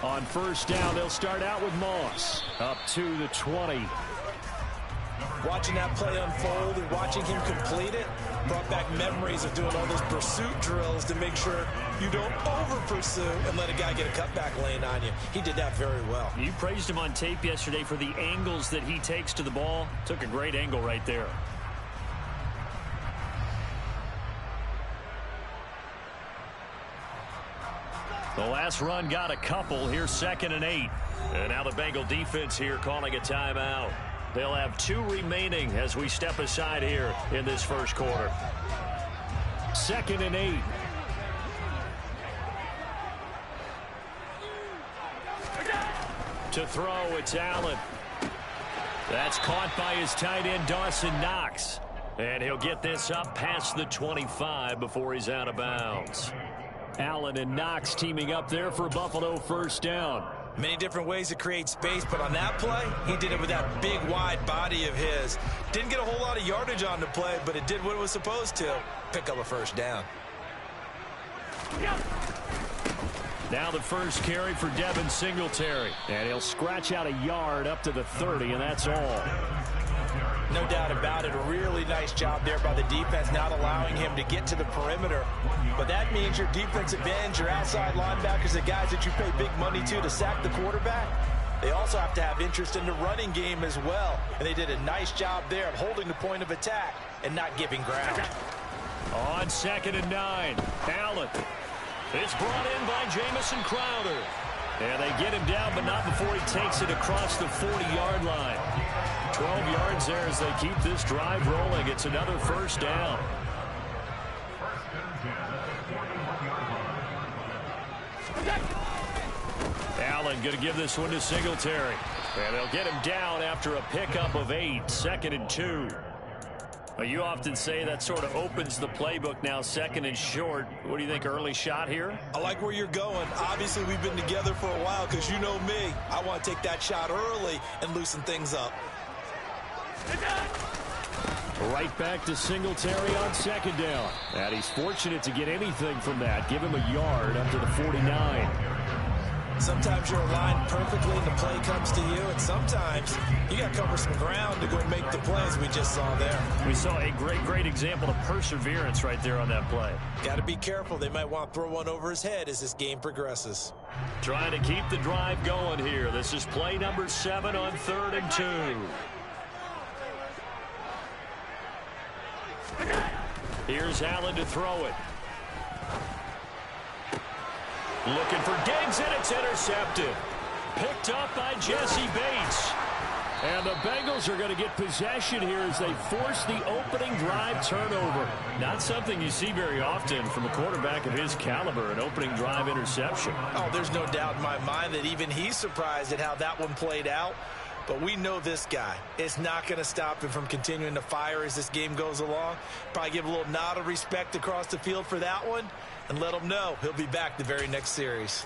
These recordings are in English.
On first down, they'll start out with Moss. Up to the 20. Watching that play unfold and watching him complete it brought back memories of doing all those pursuit drills to make sure you don't over-pursue and let a guy get a cutback lane on you. He did that very well. You praised him on tape yesterday for the angles that he takes to the ball. Took a great angle right there. The last run got a couple. Here's 2nd and 8. And now the Bengal defense here calling a timeout. They'll have 2 remaining as we step aside here in this first quarter. 2nd and 8. To throw, it's Allen. That's caught by his tight end, Dawson Knox. And he'll get this up past the 25 before he's out of bounds. Allen and Knox teaming up there for Buffalo first down. Many different ways to create space, but on that play, he did it with that big, wide body of his. Didn't get a whole lot of yardage on the play, but it did what it was supposed to. Pick up a first down. Now the first carry for Devin Singletary. And he'll scratch out a yard up to the 30, and that's all. No doubt about it. A really nice job there by the defense, not allowing him to get to the perimeter. But that means your defensive ends, your outside linebackers, the guys that you pay big money to sack the quarterback, they also have to have interest in the running game as well. And they did a nice job there of holding the point of attack and not giving ground. On 2nd and 9, Allen. It's brought in by Jamison Crowder. And they get him down, but not before he takes it across the 40-yard line. 12 yards there as they keep this drive rolling. It's another first down. Allen going to give this one to Singletary. And they'll get him down after a pickup of 8. 2nd and 2. Well, you often say that sort of opens the playbook now, 2nd and short. What do you think, early shot here? I like where you're going. Obviously, we've been together for a while because you know me. I want to take that shot early and loosen things up. Right back to Singletary on 2nd down. And he's fortunate to get anything from that. Give him a yard up to the 49. Sometimes you're aligned perfectly and the play comes to you, and sometimes you got to cover some ground to go make the plays we just saw there. We saw a great example of perseverance right there on that play. Got to be careful. They might want to throw one over his head as this game progresses. Trying to keep the drive going here. This is play number 7 on 3rd and 2. Here's Allen to throw it. Looking for Diggs, and it's intercepted. Picked up by Jesse Bates. And the Bengals are going to get possession here as they force the opening drive turnover. Not something you see very often from a quarterback of his caliber, an opening drive interception. Oh, there's no doubt in my mind that even he's surprised at how that one played out. But we know this guy is not going to stop him from continuing to fire as this game goes along. Probably give a little nod of respect across the field for that one and let him know he'll be back the very next series.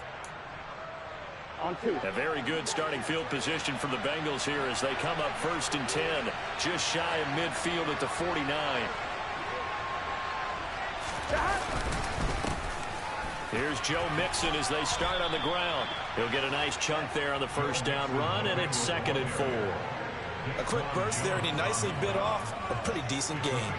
A very good starting field position for the Bengals here as they come up 1st and 10, just shy of midfield at the 49. Here's Joe Mixon as they start on the ground. He'll get a nice chunk there on the first down run, and it's 2nd and 4. A quick burst there, and he nicely bit off a pretty decent gain.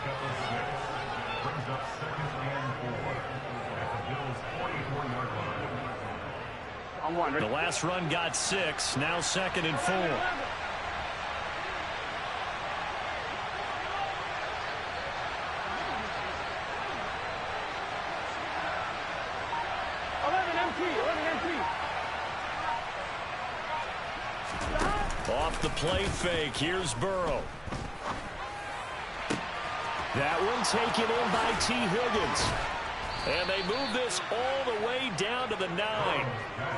The last run got 6, now 2nd and 4. Off the play fake, here's Burrow. That one taken in by T. Higgins. And they move this all the way down to the 9.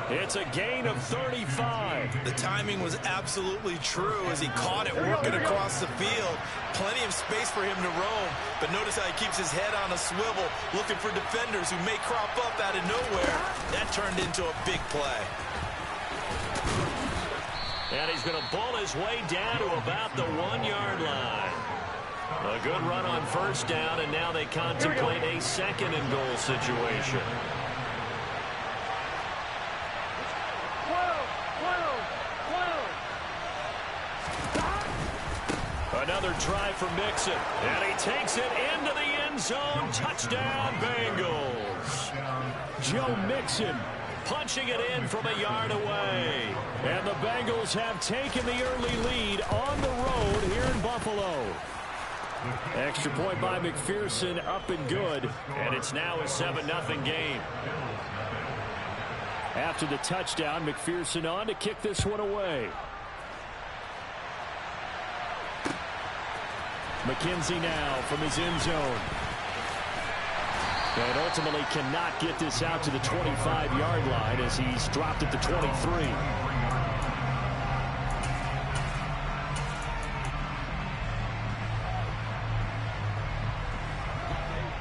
It's a gain of 35. The timing was absolutely true as he caught it working across the field. Plenty of space for him to roam. But notice how he keeps his head on a swivel, looking for defenders who may crop up out of nowhere. That turned into a big play. And he's going to bull his way down to about the 1-yard line. A good run on first down, and now they contemplate a 2nd and goal situation. Another try for Mixon. And he takes it into the end zone. Touchdown, Bengals. Joe Mixon punching it in from a yard away. And the Bengals have taken the early lead on the road here in Buffalo. Extra point by McPherson, up and good. And it's now a 7-0 game. After the touchdown, McPherson on to kick this one away. McKenzie now from his end zone. And ultimately cannot get this out to the 25-yard line as he's dropped at the 23.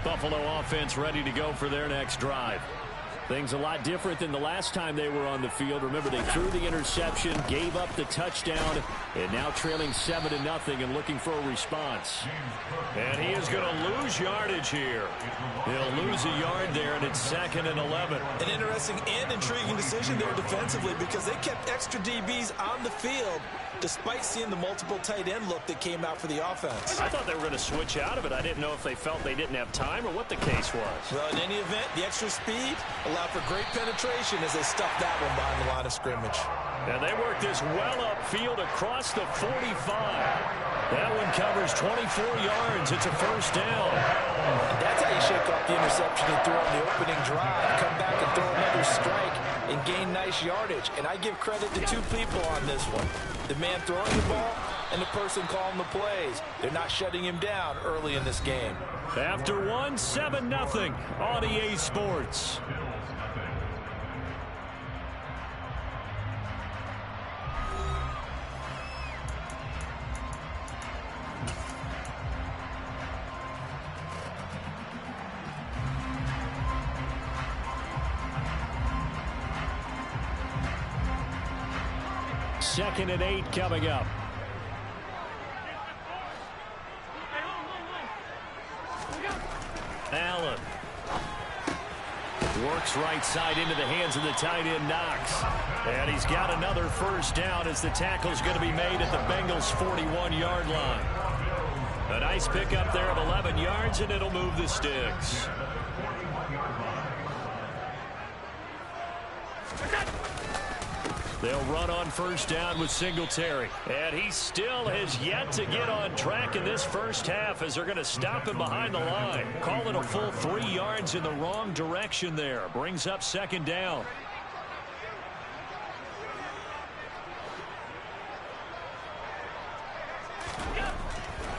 Buffalo offense ready to go for their next drive. Things a lot different than the last time they were on the field. Remember, they threw the interception, gave up the touchdown, and now trailing 7-0 and looking for a response. And he is going to lose yardage here. He'll lose a yard there, and it's 2nd and 11. An interesting and intriguing decision there defensively because they kept extra DBs on the field despite seeing the multiple tight end look that came out for the offense. I thought they were going to switch out of it. I didn't know if they felt they didn't have time or what the case was. Well, in any event, the extra speed allowed for great penetration as they stuffed that one behind the line of scrimmage. And they work this well upfield across the 45. That one covers 24 yards. It's a first down. And that's how you shake off the interception he threw on the opening drive. Come back and throw another strike and gain nice yardage. And I give credit to two people on this one. The man throwing the ball and the person calling the plays. They're not shutting him down early in this game. After one, 7-0 on EA Sports. Second and 8 coming up. Allen works right side into the hands of the tight end Knox. And he's got another first down as the tackle's going to be made at the Bengals' 41-yard line. A nice pickup there of 11 yards, and it'll move the sticks. They'll run on first down with Singletary. And he still has yet to get on track in this first half as they're going to stop him behind the line. Call it a full 3 yards in the wrong direction there. Brings up second down.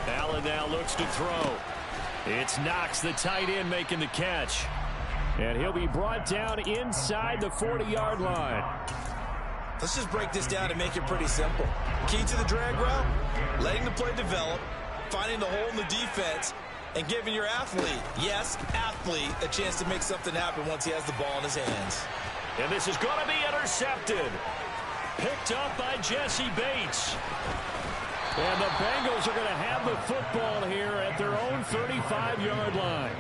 Allen now looks to throw. It's Knox, the tight end, making the catch. And he'll be brought down inside the 40-yard line. Let's just break this down and make it pretty simple. Key to the drag route, letting the play develop, finding the hole in the defense, and giving your athlete, yes, athlete, a chance to make something happen once he has the ball in his hands. And this is going to be intercepted. Picked up by Jesse Bates. And the Bengals are going to have the football here at their own 35-yard line.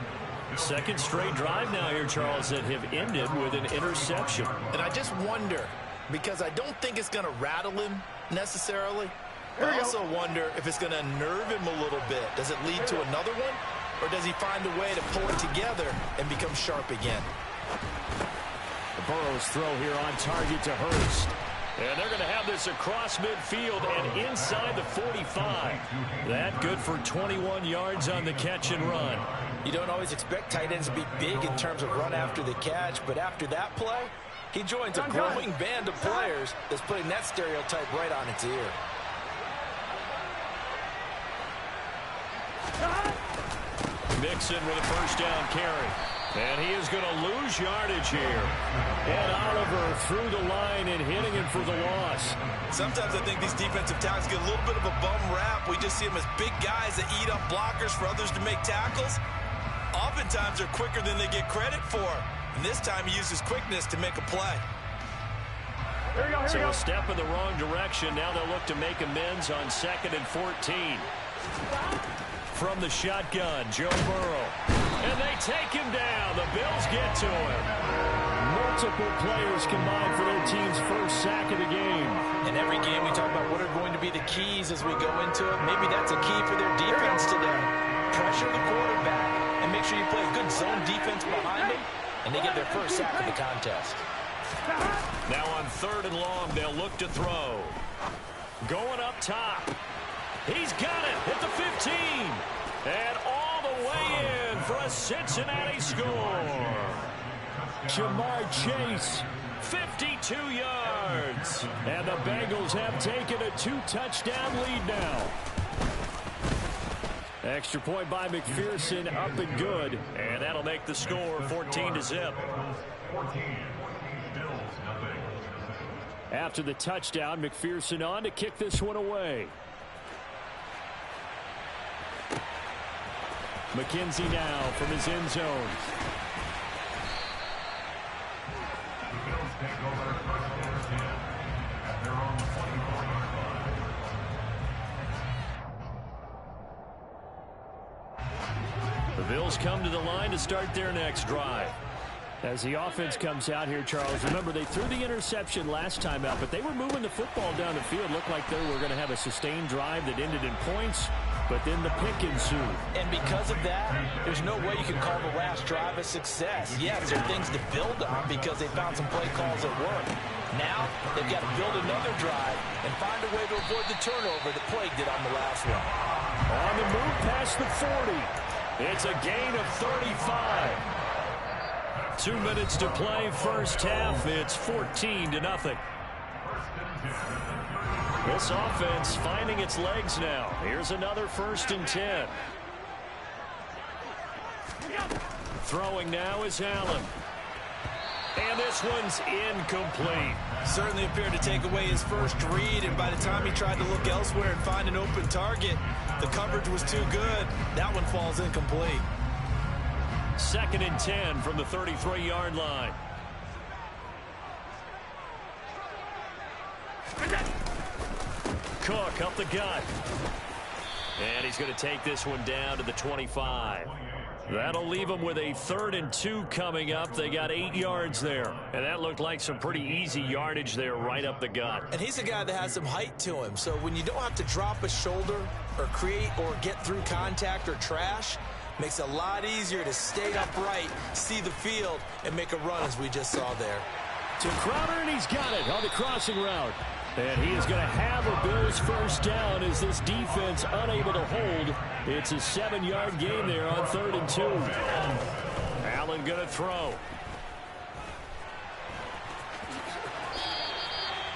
Second straight drive now here, Charles, that have ended with an interception. And I just wonder, because I don't think it's going to rattle him necessarily. I also wonder if it's going to unnerve him a little bit. Does it lead to another one? Or does he find a way to pull it together and become sharp again? The Burrows throw here on target to Hurst. And they're going to have this across midfield and inside the 45. That good for 21 yards on the catch and run. You don't always expect tight ends to be big in terms of run after the catch, but after that play, he joins a growing band of players that's putting that stereotype right on its ear. Mixon with a first down carry. And he is going to lose yardage here. And Oliver through the line and hitting him for the loss. Sometimes I think these defensive tackles get a little bit of a bum rap. We just see them as big guys that eat up blockers for others to make tackles. Oftentimes they're quicker than they get credit for. And this time he uses quickness to make a play. So a step in the wrong direction. Now they'll look to make amends on 2nd and 14. From the shotgun, Joe Burrow. And they take him down. The Bills get to him. multiple players combined for their team's first sack of the game. In every game, we talk about what are going to be the keys as we go into it. Maybe that's a key for their defense today. Pressure the quarterback and make sure you play a good zone defense behind them, and they get their first sack of the contest. Now on 3rd and long, they'll look to throw. Going up top. He's got it at the 15. And all the way in for a Cincinnati score. Jamar Chase, 52 yards. And the Bengals have taken a 2-touchdown lead now. Extra point by McPherson, up and good. And that'll make the score 14-0. After the touchdown, McPherson on to kick this one away. McKenzie now from his end zone. The Bills come to the line to start their next drive. As the offense comes out here, Charles, remember they threw the interception last time out, but they were moving the football down the field. Looked like they were going to have a sustained drive that ended in points, but then the pick ensued. And because of that, there's no way you can call the last drive a success. Yes, there are things to build on because they found some play calls that work. Now, they've got to build another drive and find a way to avoid the turnover that plagued it on the last one. On the move past the 40. It's a gain of 35. 2 minutes to play, first half. It's 14-0. This offense finding its legs now. Here's another 1st and 10. Throwing now is Allen. And this one's incomplete. Certainly appeared to take away his first read, and by the time he tried to look elsewhere and find an open target, the coverage was too good. That one falls incomplete. 2nd and 10 from the 33-yard line. Cook up the gut. And he's going to take this one down to the 25. That'll leave them with a 3rd and 2 coming up. They got 8 yards there. And that looked like some pretty easy yardage there right up the gut. And he's a guy that has some height to him. So when you don't have to drop a shoulder or create or get through contact or trash, makes it a lot easier to stay upright, see the field, and make a run as we just saw there. To Crowder, and he's got it on the crossing route. And he is going to have a Bills first down as this defense unable to hold. It's a 7-yard gain there on 3rd and 2. Allen going to throw.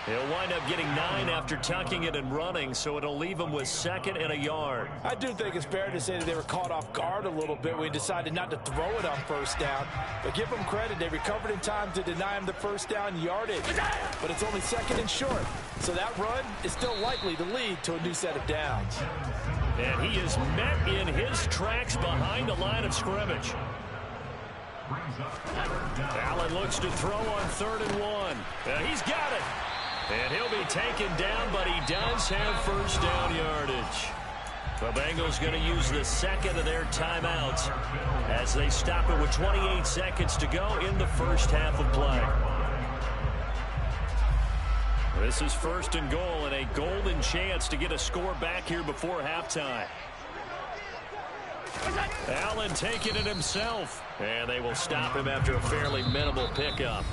He'll wind up getting 9 after tucking it and running, so it'll leave him with 2nd and a yard. I do think it's fair to say that they were caught off guard a little bit when he decided not to throw it on first down. But give them credit, they recovered in time to deny him the first down yardage. But it's only 2nd and short, so that run is still likely to lead to a new set of downs. And he is met in his tracks behind the line of scrimmage. Allen looks to throw on 3rd and 1. He's got it. And he'll be taken down, but he does have first down yardage. The Bengals going to use the 2nd of their timeouts as they stop it with 28 seconds to go in the first half of play. This is 1st and goal and a golden chance to get a score back here before halftime. Allen taking it himself, and they will stop him after a fairly minimal pickup.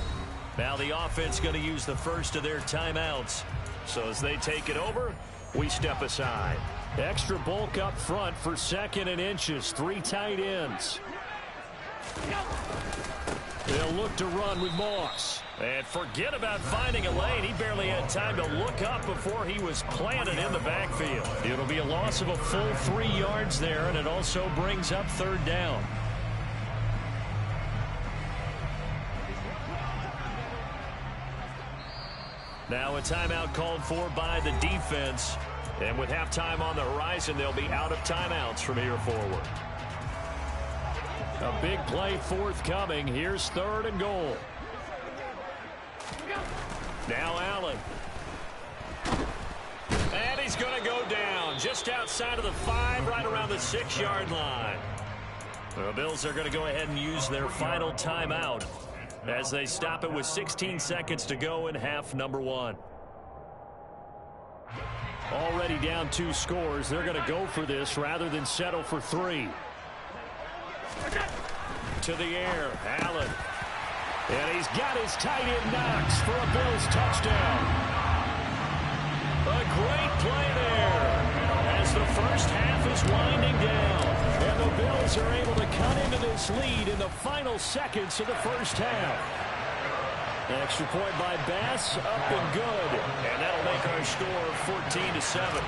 Now the offense going to use the first of their timeouts. So as they take it over, we step aside. Extra bulk up front for 2nd and inches. 3 tight ends. They'll look to run with Moss. And forget about finding a lane. He barely had time to look up before he was planted in the backfield. It'll be a loss of a full 3 yards there, and it also brings up 3rd down. Now a timeout called for by the defense. And with halftime on the horizon, they'll be out of timeouts from here forward. A big play forthcoming. Here's 3rd and goal. Now Allen. And he's going to go down just outside of the 5, right around the 6-yard line. The Bills are going to go ahead and use their final timeout. as they stop it with 16 seconds to go in half number one. Already down 2 scores. They're going to go for this rather than settle for 3. To the air, Allen. And he's got his tight end Knox for a Bills touchdown. A great play there as the first half is winding down. And the Bills are able to cut into this lead in the final seconds of the first half. Extra point by Bass, up and good. And that'll make our score 14-7.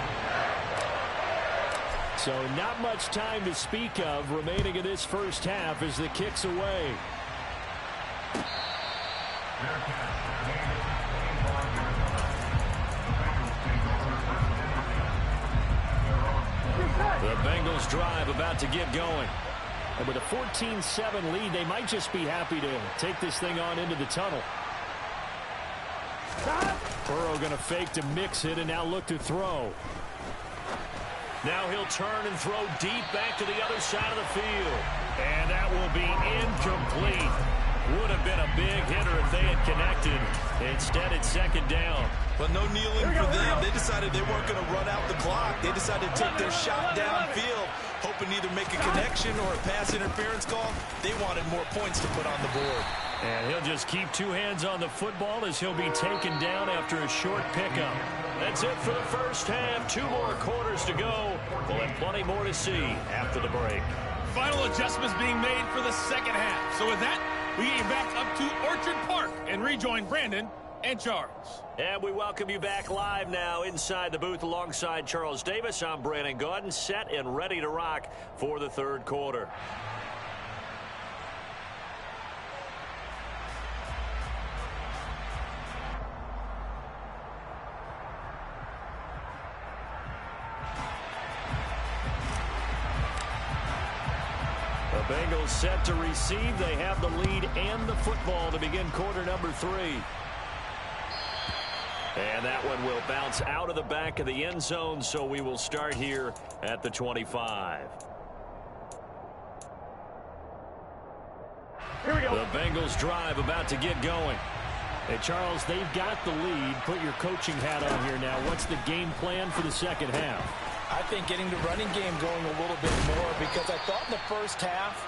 So not much time to speak of remaining in this first half as the kick's away. The Bengals drive about to get going. And with a 14-7 lead, they might just be happy to take this thing on into the tunnel. Burrow going to fake to mix it and now look to throw. Now he'll turn and throw deep back to the other side of the field. And that will be incomplete. Would have been a big hitter if they had connected. Instead, it's second down. But no kneeling for them. They decided they weren't going to run out the clock. They decided to take their shot downfield, hoping to either make a connection or a pass interference call. They wanted more points to put on the board. And he'll just keep 2 hands on the football as he'll be taken down after a short pickup. That's it for the first half. 2 more quarters to go. We'll have plenty more to see after the break. Final adjustments being made for the second half. So with that, we get back up to Orchard Park and rejoin Brandon and Charles. And we welcome you back live now inside the booth alongside Charles Davis. I'm Brandon Gaudin, set and ready to rock for the third quarter. The Bengals set to receive. They have the lead and the football to begin quarter number 3. And that one will bounce out of the back of the end zone, so we will start here at the 25. Here we go. The Bengals drive about to get going. Hey, Charles, they've got the lead. Put your coaching hat on here now. What's the game plan for the second half? I think getting the running game going a little bit more, because I thought in the first half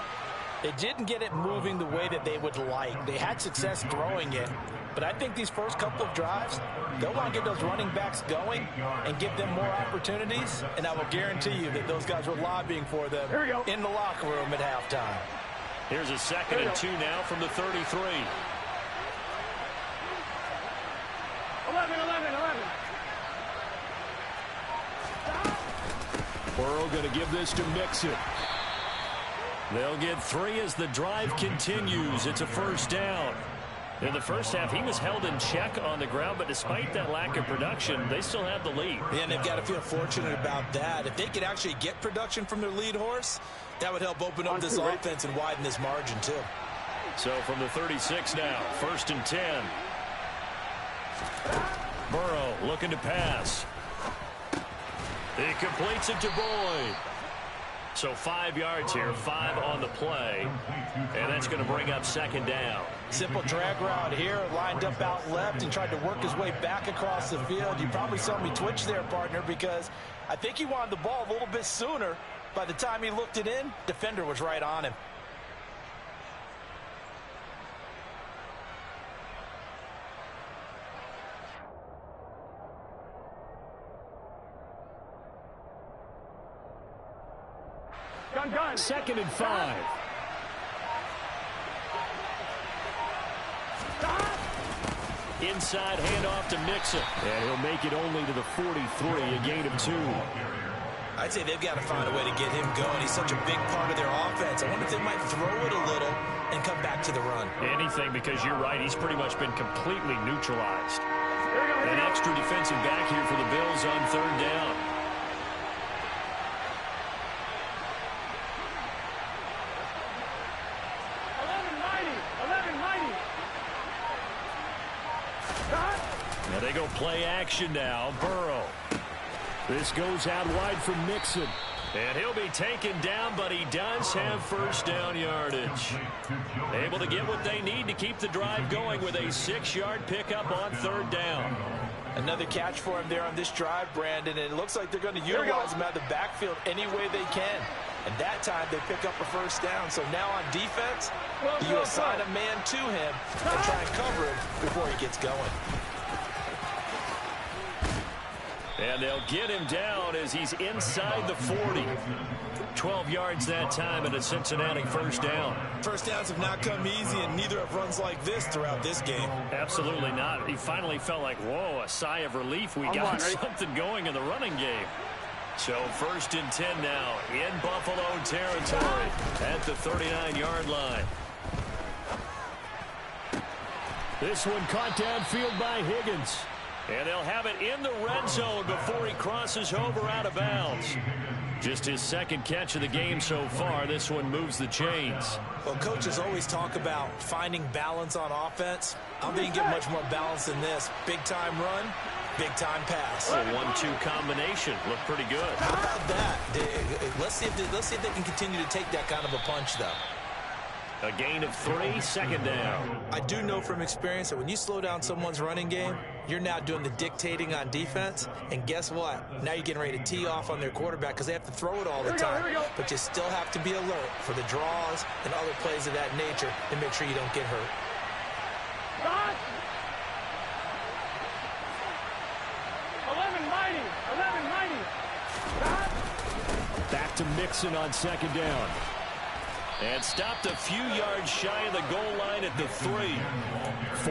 they didn't get it moving the way that they would like. They had success throwing it, but I think these first couple of drives, they'll want to get those running backs going and give them more opportunities, and I will guarantee you that those guys were lobbying for them in the locker room at halftime. Here's a 2nd and 2 now from the 33. 11. Burrow going to give this to Mixon. They'll get 3 as the drive continues. It's a first down. In the first half, he was held in check on the ground, but despite that lack of production, they still have the lead. Yeah, and they've got to feel fortunate about that. If they could actually get production from their lead horse, that would help open up this offense and widen this margin, too. So from the 36 now, 1st and 10. Burrow looking to pass. He completes it to Boyd. So 5 yards here, 5 on the play. And that's going to bring up second down. Simple drag route here, lined up out left and tried to work his way back across the field. You probably saw me twitch there, partner, because I think he wanted the ball a little bit sooner. By the time he looked it in, defender was right on him. Gun. 2nd and 5. Inside handoff to Mixon. And he'll make it only to the 43, a gain of 2. I'd say they've got to find a way to get him going. He's such a big part of their offense. I wonder if they might throw it a little and come back to the run. Anything, because you're right. He's pretty much been completely neutralized. An extra defensive back here for the Bills on 3rd down. Now they go play action now. Burrow. This goes out wide for Mixon. And he'll be taken down, but he does have first down yardage. Able to get what they need to keep the drive going with a 6-yard pickup on third down. Another catch for him there on this drive, Brandon, and it looks like they're going to utilize him out of the backfield any way they can. And that time they pick up a first down. So now on defense, you assign a man to him and try and cover him before he gets going. And they'll get him down as he's inside the 40. 12 yards that time and a Cincinnati first down. First downs have not come easy, and neither have runs like this throughout this game. Absolutely not. He finally felt like, whoa, a sigh of relief. We got something going in the running game. So 1st and 10 now in Buffalo territory at the 39-yard line. This one caught downfield by Higgins. And they'll have it in the red zone before he crosses over out of bounds. Just his second catch of the game so far. This one moves the chains. Well, coaches always talk about finding balance on offense. I don't think you get much more balance than this. Big-time run, big-time pass. A 1-2 combination. Looked pretty good. How about that? Let's see if they can continue to take that kind of a punch, though. A gain of 3, second down. I do know from experience that when you slow down someone's running game, you're now doing the dictating on defense. And guess what? Now you're getting ready to tee off on their quarterback because they have to throw it all the time. But you still have to be alert for the draws and other plays of that nature to make sure you don't get hurt. Stop! 11-90. Stop! Back to Mixon on second down. And stopped a few yards shy of the goal line at the 3.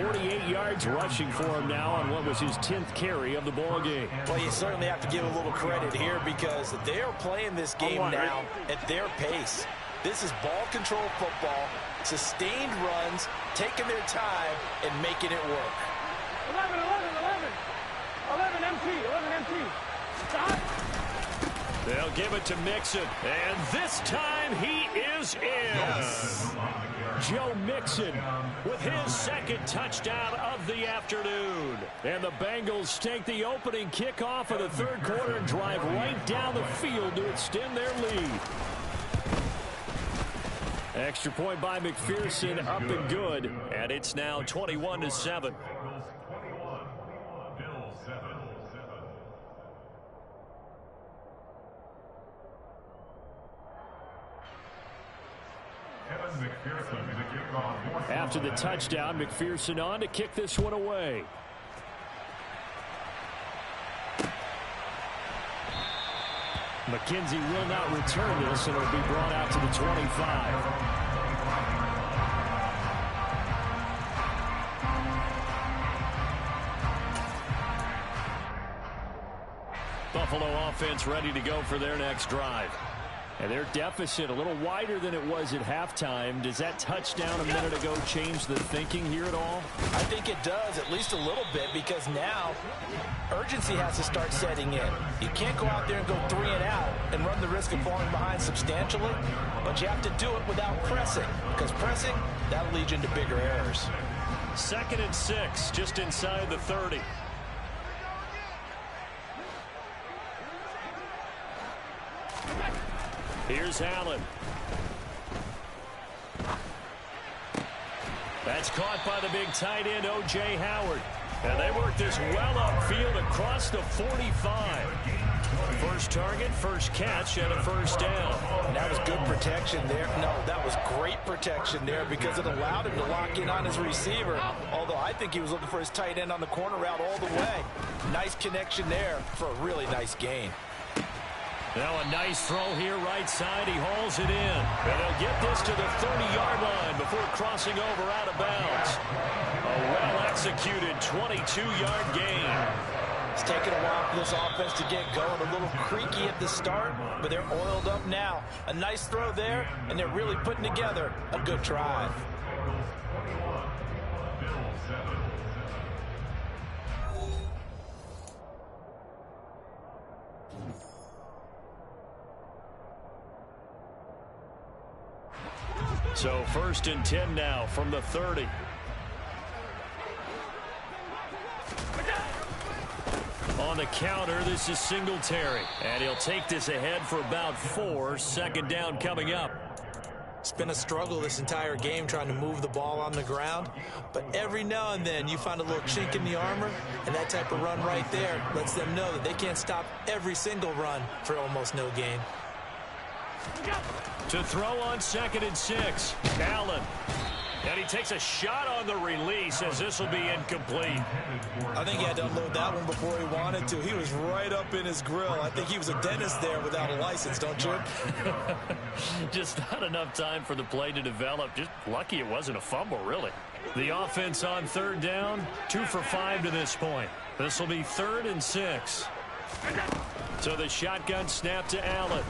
48 yards rushing for him now on what was his 10th carry of the ball game. Well, you certainly have to give a little credit here because they are playing this game now at their pace. This is ball control football, sustained runs, taking their time and making it work. 11 empty. Stop! They'll give it to Mixon, and this time he is in. Yes. Joe Mixon with his second touchdown of the afternoon. And the Bengals take the opening kickoff of the third quarter and drive right down the field to extend their lead. Extra point by McPherson, up and good, and it's now 21-7. After the touchdown, McPherson on to kick this one away. McKenzie will not return this, and it'll be brought out to the 25. Buffalo offense ready to go for their next drive. And their deficit a little wider than it was at halftime. Does that touchdown a minute ago change the thinking here at all? I think it does, at least a little bit, because now urgency has to start setting in. You can't go out there and go 3 and out and run the risk of falling behind substantially, but you have to do it without pressing, because pressing, that'll lead you into bigger errors. 2nd and 6, just inside the 30. Here's Allen. That's caught by the big tight end, O.J. Howard. And they work this well upfield across the 45. First target, first catch, and a first down. And that was good protection there. No, that was great protection there because it allowed him to lock in on his receiver. Although I think he was looking for his tight end on the corner route all the way. Nice connection there for a really nice gain. Now a nice throw here right side. He hauls it in. And they'll get this to the 30-yard line before crossing over out of bounds. A well-executed 22-yard gain. It's taken a while for this offense to get going. A little creaky at the start, but they're oiled up now. A nice throw there, and they're really putting together a good drive. So 1st and 10 now from the 30. On on the counter. This is Singletary. And he'll take this ahead for about 4. Second down coming up. It's been a struggle this entire game trying to move the ball on the ground. But every now and then you find a little chink in the armor, and that type of run right there lets them know that they can't stop every single run for almost no gain. To throw on 2nd and 6. Allen. And he takes a shot on the release as this will be incomplete. I think he had to unload that one before he wanted to. He was right up in his grill. I think he was a dentist there without a license, don't you? Just not enough time for the play to develop. Just lucky it wasn't a fumble, really. The offense on 3rd down, 2 for 5 to this point. This will be 3rd and 6. So the shotgun snap to Allen.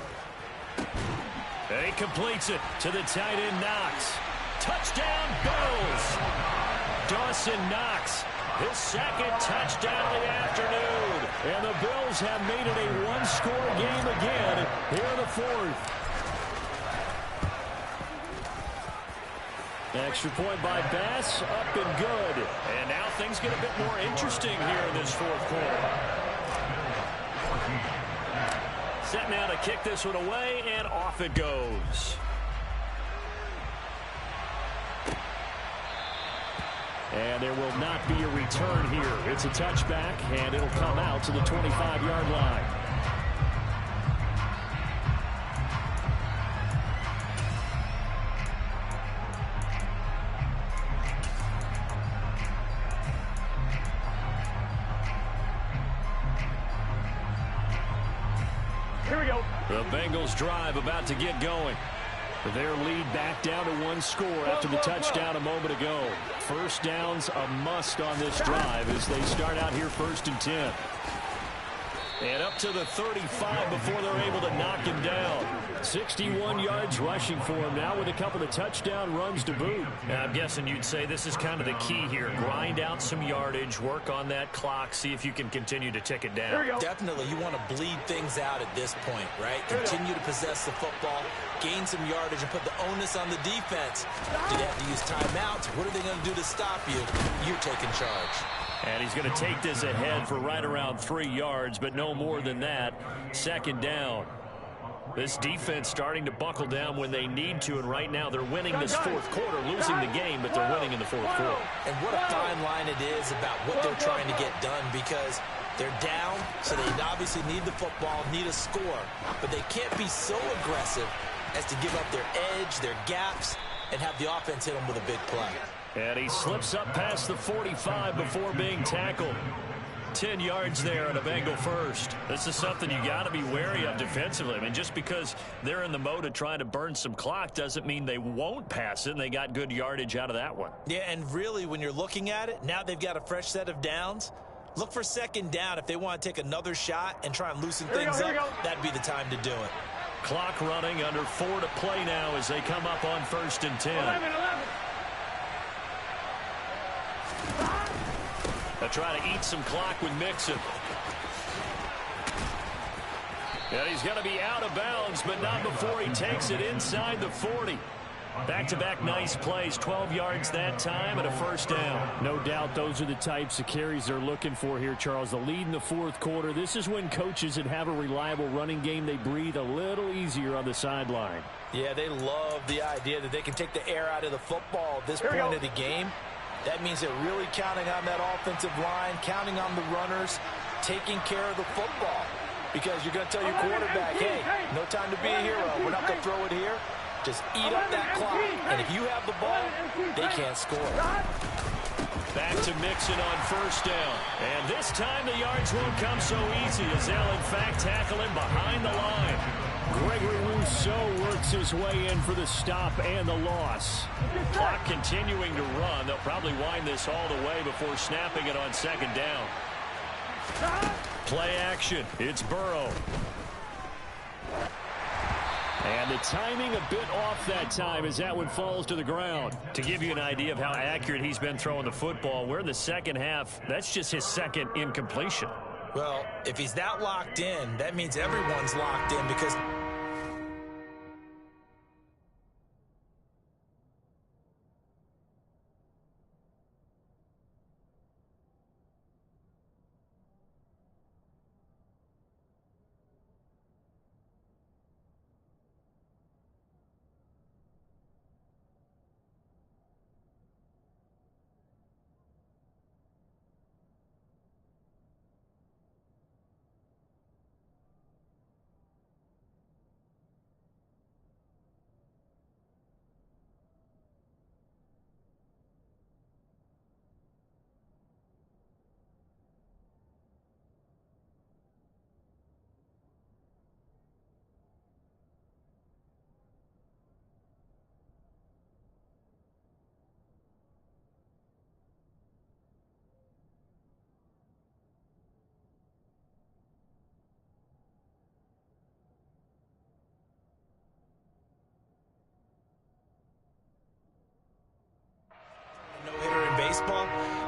And he completes it to the tight end, Knox. Touchdown, Bills! Dawson Knox, his 2nd touchdown of the afternoon. And the Bills have made it a one-score game again here in the 4th. Extra point by Bass, up and good. And now things get a bit more interesting here in this 4th quarter. Set now to kick this one away, and off it goes. And there will not be a return here. It's a touchback, and it'll come out to the 25-yard line. Here we go. The Bengals drive about to get going. Their lead back down to 1 score after the touchdown a moment ago. First down's a must on this drive as they start out here 1st and 10. And up to the 35 before they're able to knock him down. 61 yards rushing for him now with a couple of touchdown runs to boot. Now, I'm guessing you'd say this is kind of the key here. Grind out some yardage, work on that clock, see if you can continue to tick it down. Definitely, you want to bleed things out at this point, right? Continue to possess the football, gain some yardage, and put the onus on the defense. Do they have to use timeouts? What are they going to do to stop you? You're taking charge. And he's going to take this ahead for right around 3 yards, but no more than that. 2nd down. This defense starting to buckle down when they need to, and right now they're winning this 4th quarter, losing the game, but they're winning in the 4th quarter. And what a fine line it is about what they're trying to get done, because they're down, so they obviously need the football, need a score, but they can't be so aggressive as to give up their edge, their gaps, and have the offense hit them with a big play. And he slips up past the 45 before being tackled. 10 yards there on a Bengal first. This is something you got to be wary of defensively. I mean, just because they're in the mode of trying to burn some clock doesn't mean they won't pass it, and they got good yardage out of that one. Yeah, and really, when you're looking at it, now they've got a fresh set of downs. Look for 2nd down. If they want to take another shot and try and loosen things up, that'd be the time to do it. Clock running, under 4 to play now as they come up on 1st and 10. 11. They'll try to eat some clock with Mixon. And he's going to be out of bounds, but not before he takes it inside the 40. Back-to-back nice plays, 12 yards that time and a 1st down. No doubt those are the types of carries they're looking for here, Charles. The lead in the 4th quarter. This is when coaches that have a reliable running game, they breathe a little easier on the sideline. Yeah, they love the idea that they can take the air out of the football at this point of the game. That means they're really counting on that offensive line, counting on the runners, taking care of the football. Because you're going to tell your quarterback, hey, no time to be a hero. We're not going to throw it here. Just eat up that clock. And if you have the ball, they can't score. Back to Mixon on 1st down. And this time the yards won't come so easy as they'll, in fact, tackle him behind the line. Gregory Rousseau works his way in for the stop and the loss. Clock continuing to run. They'll probably wind this all the way before snapping it on 2nd down. Play action. It's Burrow. And the timing a bit off that time as that one falls to the ground. To give you an idea of how accurate he's been throwing the football, we're in the 2nd half. That's just his 2nd incompletion. Well, if he's that locked in, that means everyone's locked in because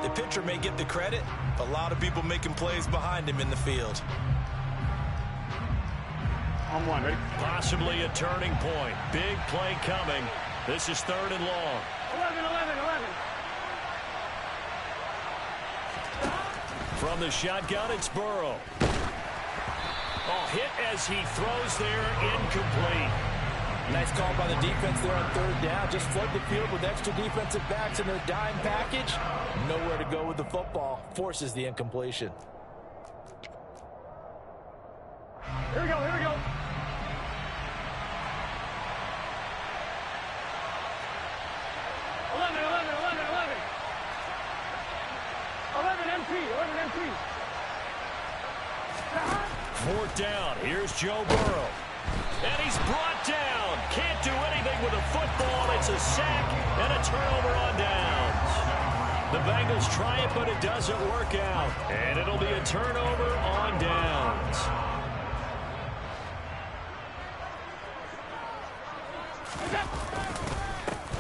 The pitcher may get the credit, but a lot of people making plays behind him in the field. On one, ready? Possibly a turning point. Big play coming. This is 3rd and long. 11, 11, 11. From the shotgun, it's Burrow. Oh, hit as he throws there, incomplete. Nice call by the defense there on 3rd down. Just flood the field with extra defensive backs in their dime package. Nowhere to go with the football. Forces the incompletion. Here we go, here we go. 11, 11, 11, 11. 11 MT, 11 MT. 4th down. Here's Joe Burrow. And he's brought down. Can't do anything with a football. It's a sack and a turnover on downs. The Bengals try it, but it doesn't work out. And it'll be a turnover on downs.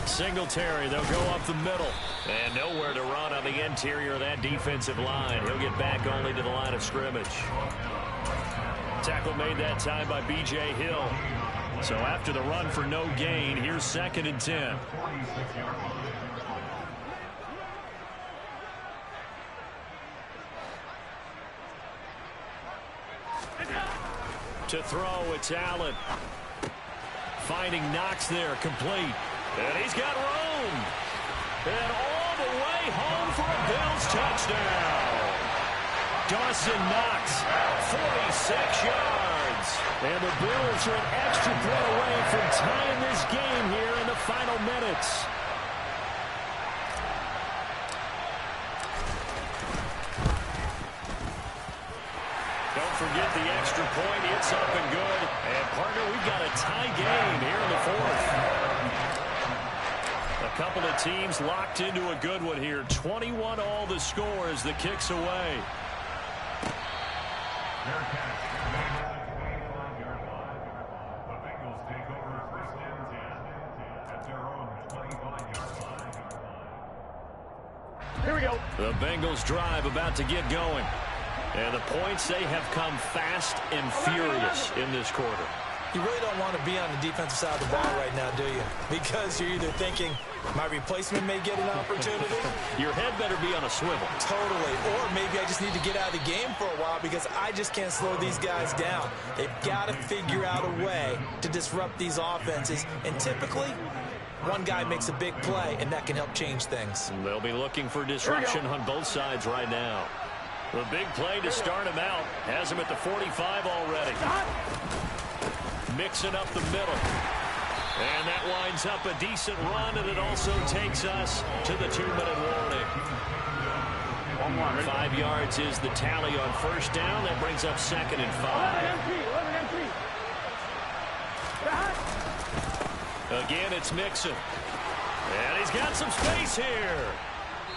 Singletary, they'll go up the middle. And nowhere to run on the interior of that defensive line. He'll get back only to the line of scrimmage. Tackle made that time by B.J. Hill. So after the run for no gain, here's 2nd and 10. To throw, it's Allen. Finding Knox there, complete. And he's got room. And all the way home for a Bills touchdown. Dawson Knox, 46 yards. And the Bills are an extra point away from tying this game here in the final minutes. Don't forget the extra point. It's up and good. And, partner, we've got a tie game here in the 4th. A couple of teams locked into a good one here. 21 all the score as the kick's away. Here we go. The Bengals drive about to get going. And the points, they have come fast and furious in this quarter. You really don't want to be on the defensive side of the ball right now, do you? Because you're either thinking, my replacement may get an opportunity. Your head better be on a swivel. Totally. Or maybe I just need to get out of the game for a while because I just can't slow these guys down. They've got to figure out a way to disrupt these offenses. And typically, one guy makes a big play, and that can help change things. They'll be looking for disruption on both sides right now. The big play to start him out. Has him at the 45 already. Mixing up the middle. And that winds up a decent run, and it also takes us to the 2-minute warning. 5 yards is the tally on 1st down. That brings up 2nd and 5. 11 MT, 11 MT. Again, it's Mixon. And he's got some space here.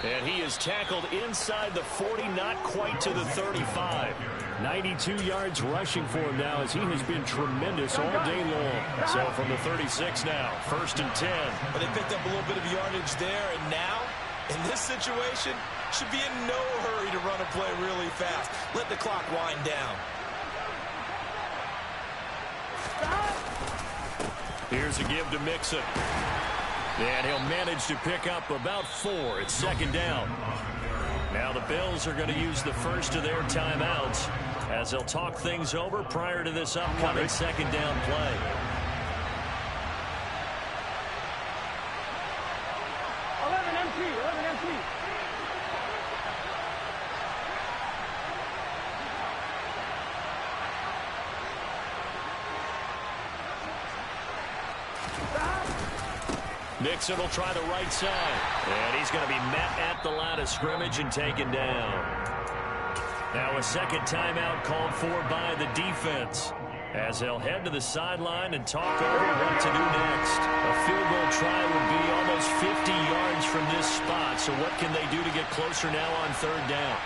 And he is tackled inside the 40, not quite to the 35. 92 yards rushing for him now as he has been tremendous all day long. So from the 36 now, 1st and 10. But they picked up a little bit of yardage there, and now, in this situation, should be in no hurry to run a play really fast. Let the clock wind down. Here's a give to Mixon. And he'll manage to pick up about 4. It's 2nd down. Now the Bills are going to use the first of their timeouts as they'll talk things over prior to this upcoming 2nd down play. Mixon will try the right side. And he's going to be met at the line of scrimmage and taken down. Now a second timeout called for by the defense as they'll head to the sideline and talk over what to do next. A field goal try would be almost 50 yards from this spot. So what can they do to get closer now on 3rd down?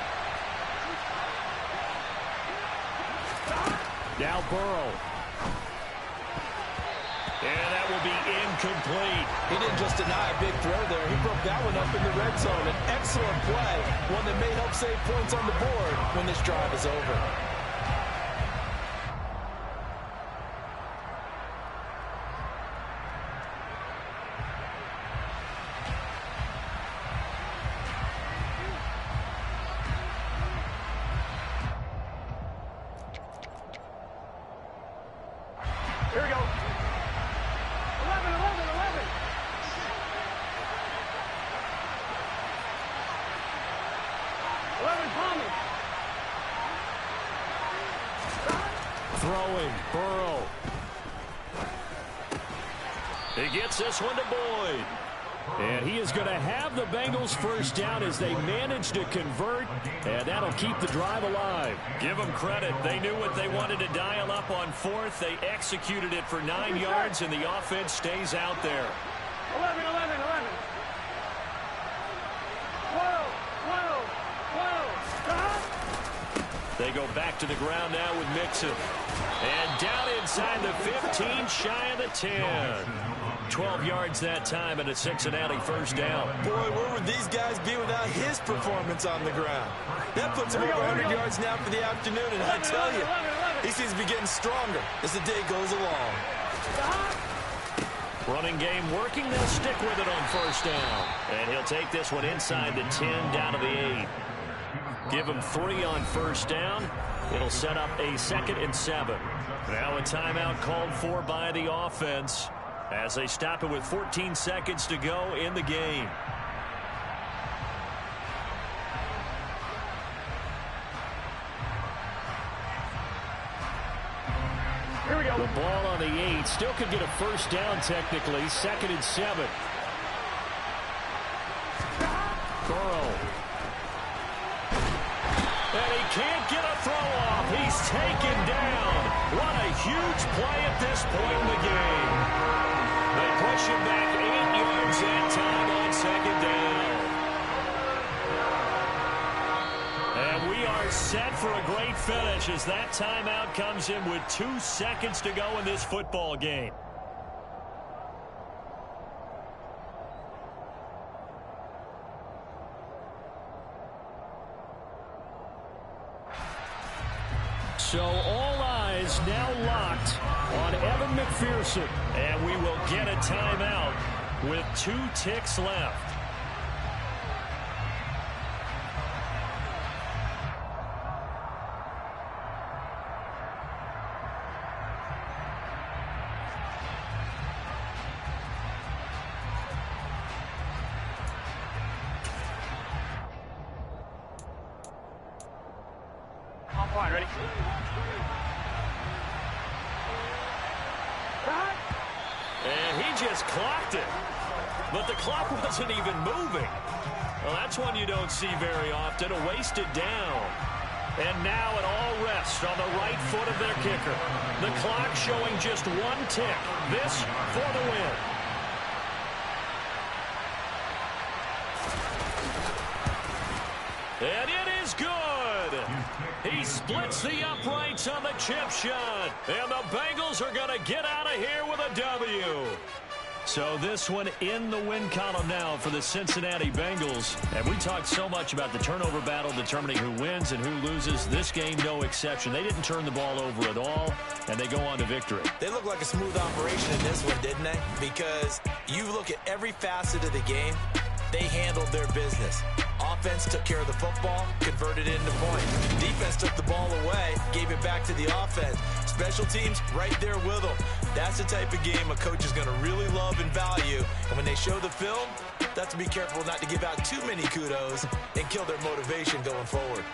Now Burrow. And that will be complete. He didn't just deny a big throw there. He broke that one up in the red zone. An excellent play, one that may help save points on the board when this drive is over. Here we go. 11, 11, 11. Tommy. Throwing, Burrow. He gets this one to Boyd. And he is going to have the Bengals first down as they manage to convert, and that'll keep the drive alive. Give them credit. They knew what they wanted to dial up on fourth. They executed it for 9 yards, and the offense stays out there. 11, 11, 11. 12, 12, 12. They go back to the ground now with Mixon. And down inside the 15, shy of the 10. 12 yards that time and a Cincinnati first down. Boy, where would these guys be without his performance on the ground? That puts him over 100 yards now for the afternoon, and I tell you, he seems to be getting stronger as the day goes along. Running game working. They'll stick with it on first down. And he'll take this one inside the 10, down to the 8. Give him 3 on first down. It'll set up a 2nd and 7. Now a timeout called for by the offense as they stop it with 14 seconds to go in the game. Here we go. The ball on the 8. Still could get a first down technically. 2nd and 7. Burrow. And he can't get a throw off. He's taken down. What a huge play at this point in the game. They push him back 8 yards that time on 2nd down. And we are set for a great finish as that timeout comes in with 2 seconds to go in this football game. So all eyes now locked on Evan McPherson. And we will get a timeout with 2 ticks left. On point, ready? And he just clocked it. But the clock wasn't even moving. Well, that's one you don't see very often, a wasted down. And now it all rests on the right foot of their kicker. The clock showing just 1 tick. This for the win. And it is good. He splits the uprights on the chip shot. And the Bengals are going to get out of here with a W. So this one in the win column now for the Cincinnati Bengals. And we talked so much about the turnover battle determining who wins and who loses. This game, no exception. They didn't turn the ball over at all, and they go on to victory. They look like a smooth operation in this one, didn't they? Because you look at every facet of the game, they handled their business. Offense took care of the football, converted it into points. Defense took the ball away, gave it back to the offense. Special teams right there with them. That's the type of game a coach is going to really love and value. And when they show the film, they have to be careful not to give out too many kudos and kill their motivation going forward.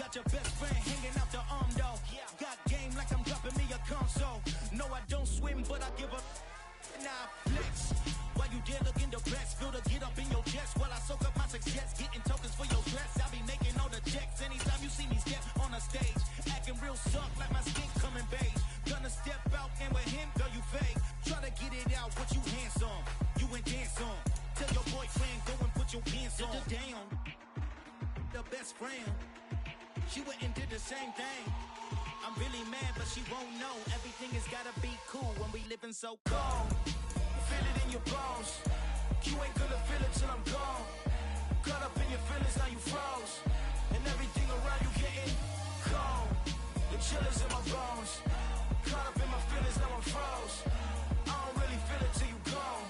got your best friend hanging out the arm though. Got game like I'm dropping me a console. No, I don't swim, but I give up. Now flex. While you there looking the best, feel to get up in your chest while I soak up my success, getting tokens for your dress. I be making all the checks anytime you see me step on a stage, acting real suck like my skin coming beige. Gonna step out and with him, girl, you fake. Try to get it out, what you handsome, you ain't dance on. Tell your boyfriend go and put your pants on. Down, the best friend, she went and did the same thing. I'm really mad, but she won't know. Everything has gotta be cool when we living so cold. Feel it in your bones. You ain't gonna feel it till I'm gone. Caught up in your feelings, now you froze. And everything around you getting cold. The chill is in my bones. Caught up in my feelings, now I'm froze. I don't really feel it till you gone.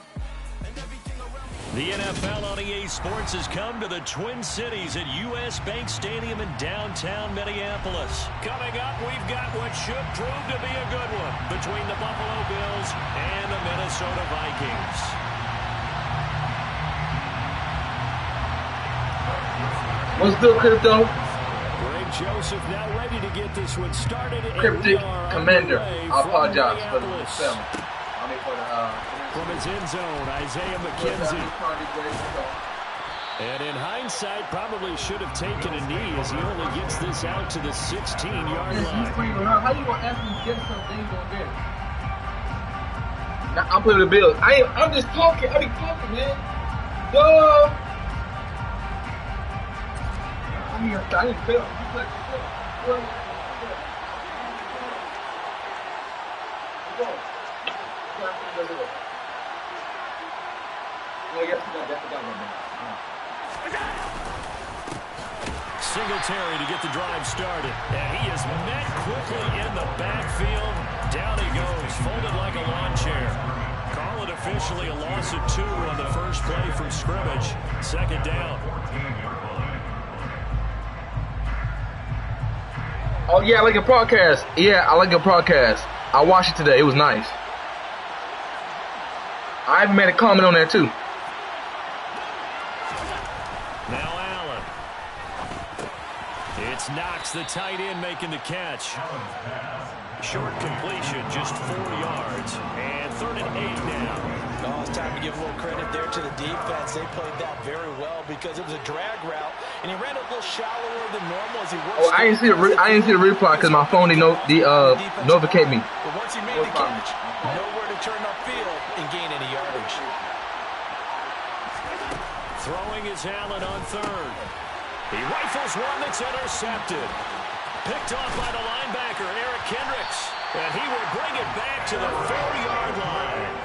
And everything around me. The NFL on EA Sports has come to the Twin Cities at U.S. Bank Stadium in downtown Minneapolis. Coming up, we've got what should prove to be a good one between the Buffalo Bills and the Minnesota Vikings. What's good, Crypto? Greg Joseph now ready to get this one started. Cryptic Commander. I apologize for the spelling. From his end zone, Isaiah McKenzie. And in hindsight, probably should have taken a knee as he only gets this out to the 16-yard line. How you gonna ask me to get something on there? Now, I'm putting the Bills. I'm just talking. I be talking, man. Duh. I didn't feel. Singletary to get the drive started. And he is met quickly in the backfield. Down he goes, folded like a lawn chair. Call it officially a loss of 2 on the first play from scrimmage. Second down. Oh, yeah, I like a podcast. Yeah, I like a podcast. I watched it today. It was nice. I even made a comment on there, too. Now Allen. It's Knox, the tight end, making the catch. Short completion, just 4 yards. And 3rd and 8 now. Oh, it's time to give a little credit there to the defense. They played that very well because it was a drag route, and he ran a little shallower than normal as he worked. Oh, I didn't see the reply because my phone didn't notificate me. But once he made the catch, nowhere to turn upfield and gain any yardage. Throwing is Allen on 3rd. He rifles one that's intercepted. Picked off by the linebacker, Eric Kendricks. And he will bring it back to the 4-yard line.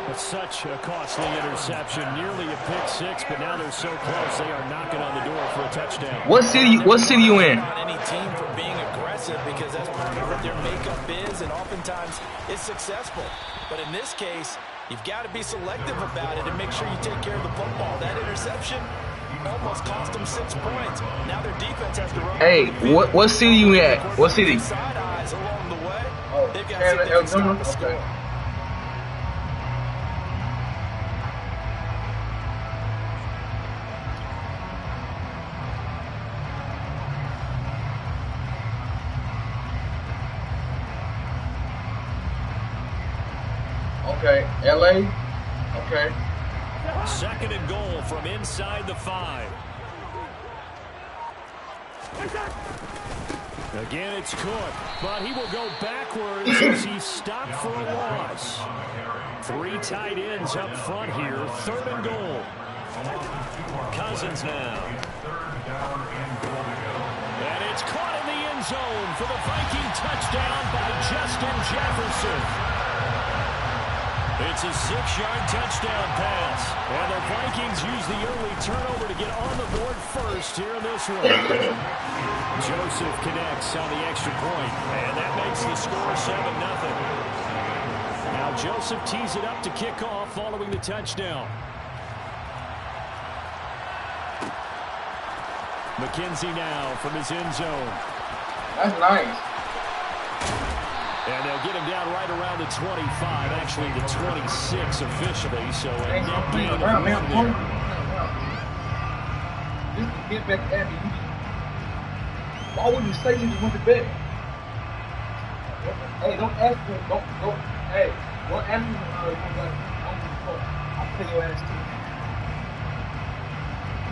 It's such a costly interception, nearly a pick 6, but now they're so close they are knocking on the door for a touchdown. What city you in? On any team for being aggressive because that's part of what their makeup is, and oftentimes it's successful. But in this case, you've got to be selective about it and make sure you take care of the football. That interception almost cost them 6 points. Now their defense has to run. Hey, what city you at? What city? Side eyes along the way. Oh, they've got to see if they can stop the score. Okay, LA. Okay. 2nd and goal from inside the 5. Again, it's Cook, but he will go backwards as he's stopped for a loss. 3 tight ends up front here. 3rd and goal. Cousins now. And it's caught in the end zone for the Viking touchdown by Justin Jefferson. It's a 6-yard touchdown pass. And the Vikings use the early turnover to get on the board first here in this one. Joseph connects on the extra point, and that makes the score 7-0. Now Joseph tees it up to kick off following the touchdown. McKenzie now from his end zone. That's nice. And they'll get him down right around the 25, actually the 26 officially, so a net gain of 1 there. Just get back at me. Why would you say you just went to bed? Hey, don't ask me. Don't. Hey, don't ask me. I'll pay your ass too.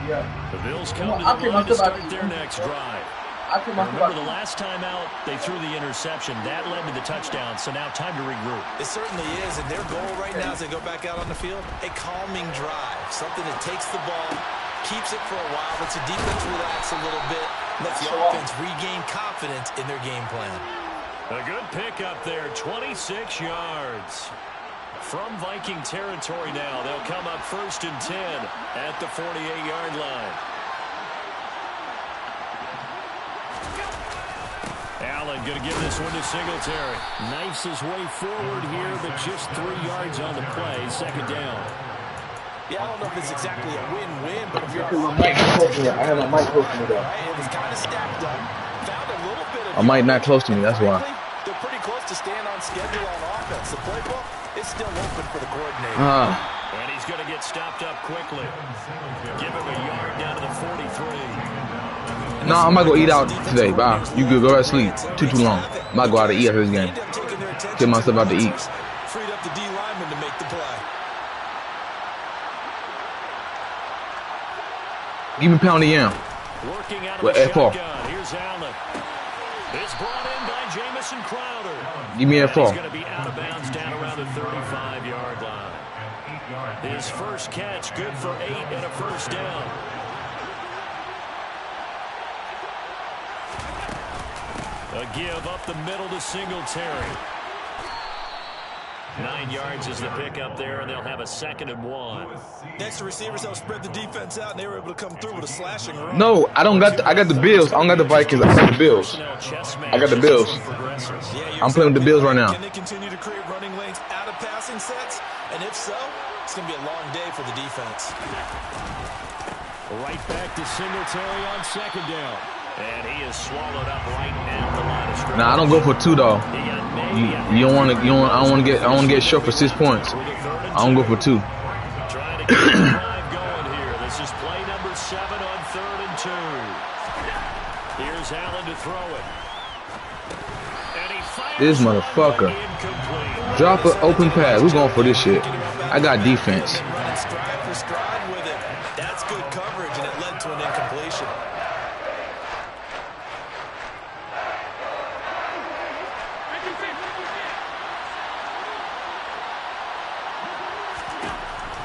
Yeah. The Bills come to the line to start their next drive. Remember the last time out, they threw the interception. That led to the touchdown, so now time to regroup. It certainly is, and their goal right now as they go back out on the field, a calming drive, something that takes the ball, keeps it for a while, lets the defense relax a little bit, lets the offense regain confidence in their game plan. A good pickup there, 26 yards. From Viking territory now, they'll come up 1st and 10 at the 48-yard line. Allen going to give this one to Singletary. Knifes his way forward here, but just 3 yards on the play. 2nd down. Yeah, I don't know if it's exactly a win-win, but if you're I have my mic close to me, though. right, it was kind of stacked up. Found a little bit of A mic not close to me, that's why. They're pretty close to staying on schedule on offense. The playbook is still open for the coordinator. And he's going to get stopped up quickly. Give him a yard down to the 43. No, I'm about to go eat out today. Bye. You good. Go right to sleep. Too long. I'm about to go out to eat after this game. Get myself out to eat. Freed up the D lineman to make the play. Give me pound of yam. Working out of With the F4. shotgun. Here's Allen. It's brought in by Jamison Crowder. Give me And F4. he's going to be out of bounds down around the 35-yard line. His first catch, good for 8 and a 1st down. A give up the middle to Singletary. 9 yards is the pickup there, and they'll have a 2nd and 1. Next to receivers, they'll spread the defense out, and they were able to come through with a slashing run. No, I don't got. I got the Bills. I don't got the Vikings. I got the Bills. I got the Bills. I'm playing with the Bills right now. Can they continue to create running lanes out of passing sets? And if so, it's going to be a long day for the defense. Right back to Singletary on 2nd down. And he is swallowed up right now. The line of scrimmage. Nah, I don't go for 2 though. You don't want to. I don't want to get short for 6 points. I don't go for 2. Trying to get the drive going here. This is play number 7 on 3rd and 2. Here's Allen to throw it. And he fires This motherfucker. incomplete. Drop an open pass. We're going for this shit. I got defense. Running stride for stride with it. That's good coverage, and it led to an incompletion.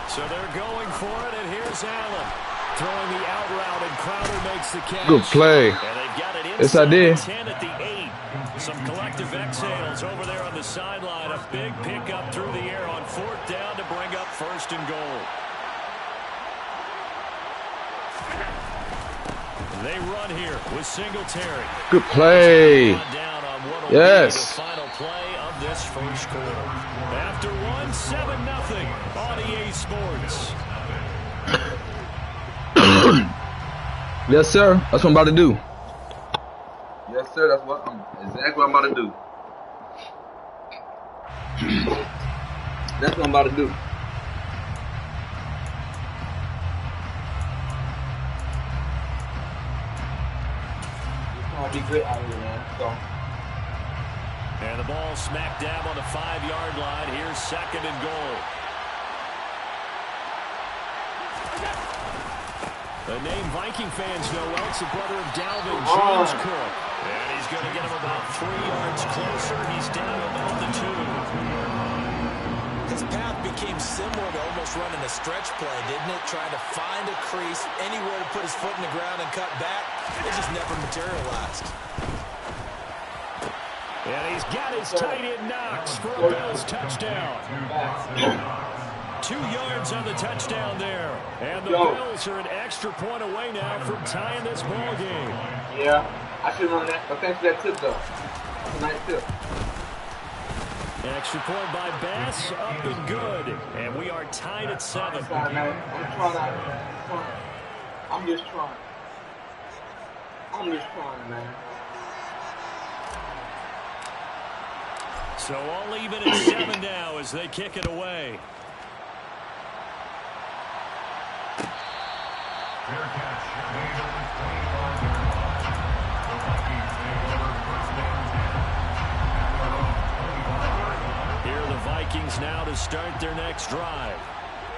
So they're going for it, and here's Allen. Throwing the out route, and Crowder makes the catch. Good play. And they've got it Yes, I did. 10 at the 8. Some collective exhales over there on the sideline. A big pickup through the air on 4th down to bring up 1st and goal. They run here with Singletary. Good play. Down on what will Yes. be the final play of this first quarter. After 1, 7-0 on EA Sports. Yes, sir. That's what I'm about to do. Yes, sir. That's exactly what I'm about to do. That's what I'm about to do. It's gonna be great out here, man. So. And the ball smack dab on the 5-yard line. Here's 2nd and goal. A name Viking fans know well. It's the brother of Dalvin, James Cook. And he's going to get him about 3 yards closer. He's down about the 2. His path became similar to almost running a stretch play, didn't it? Trying to find a crease, anywhere to put his foot in the ground and cut back. It just never materialized. And he's got his tight end Knox for a Bills touchdown. 2 yards on the touchdown there. And the Bills are an extra point away now from tying this ball game. Yeah, I should run that. But thanks for that tip, though. That's a nice tip. Extra point by Bass, up and good. And we are tied at 7. I'm trying out. I'm just trying. Man. So all even at 7 now as they kick it away. Vikings now to start their next drive.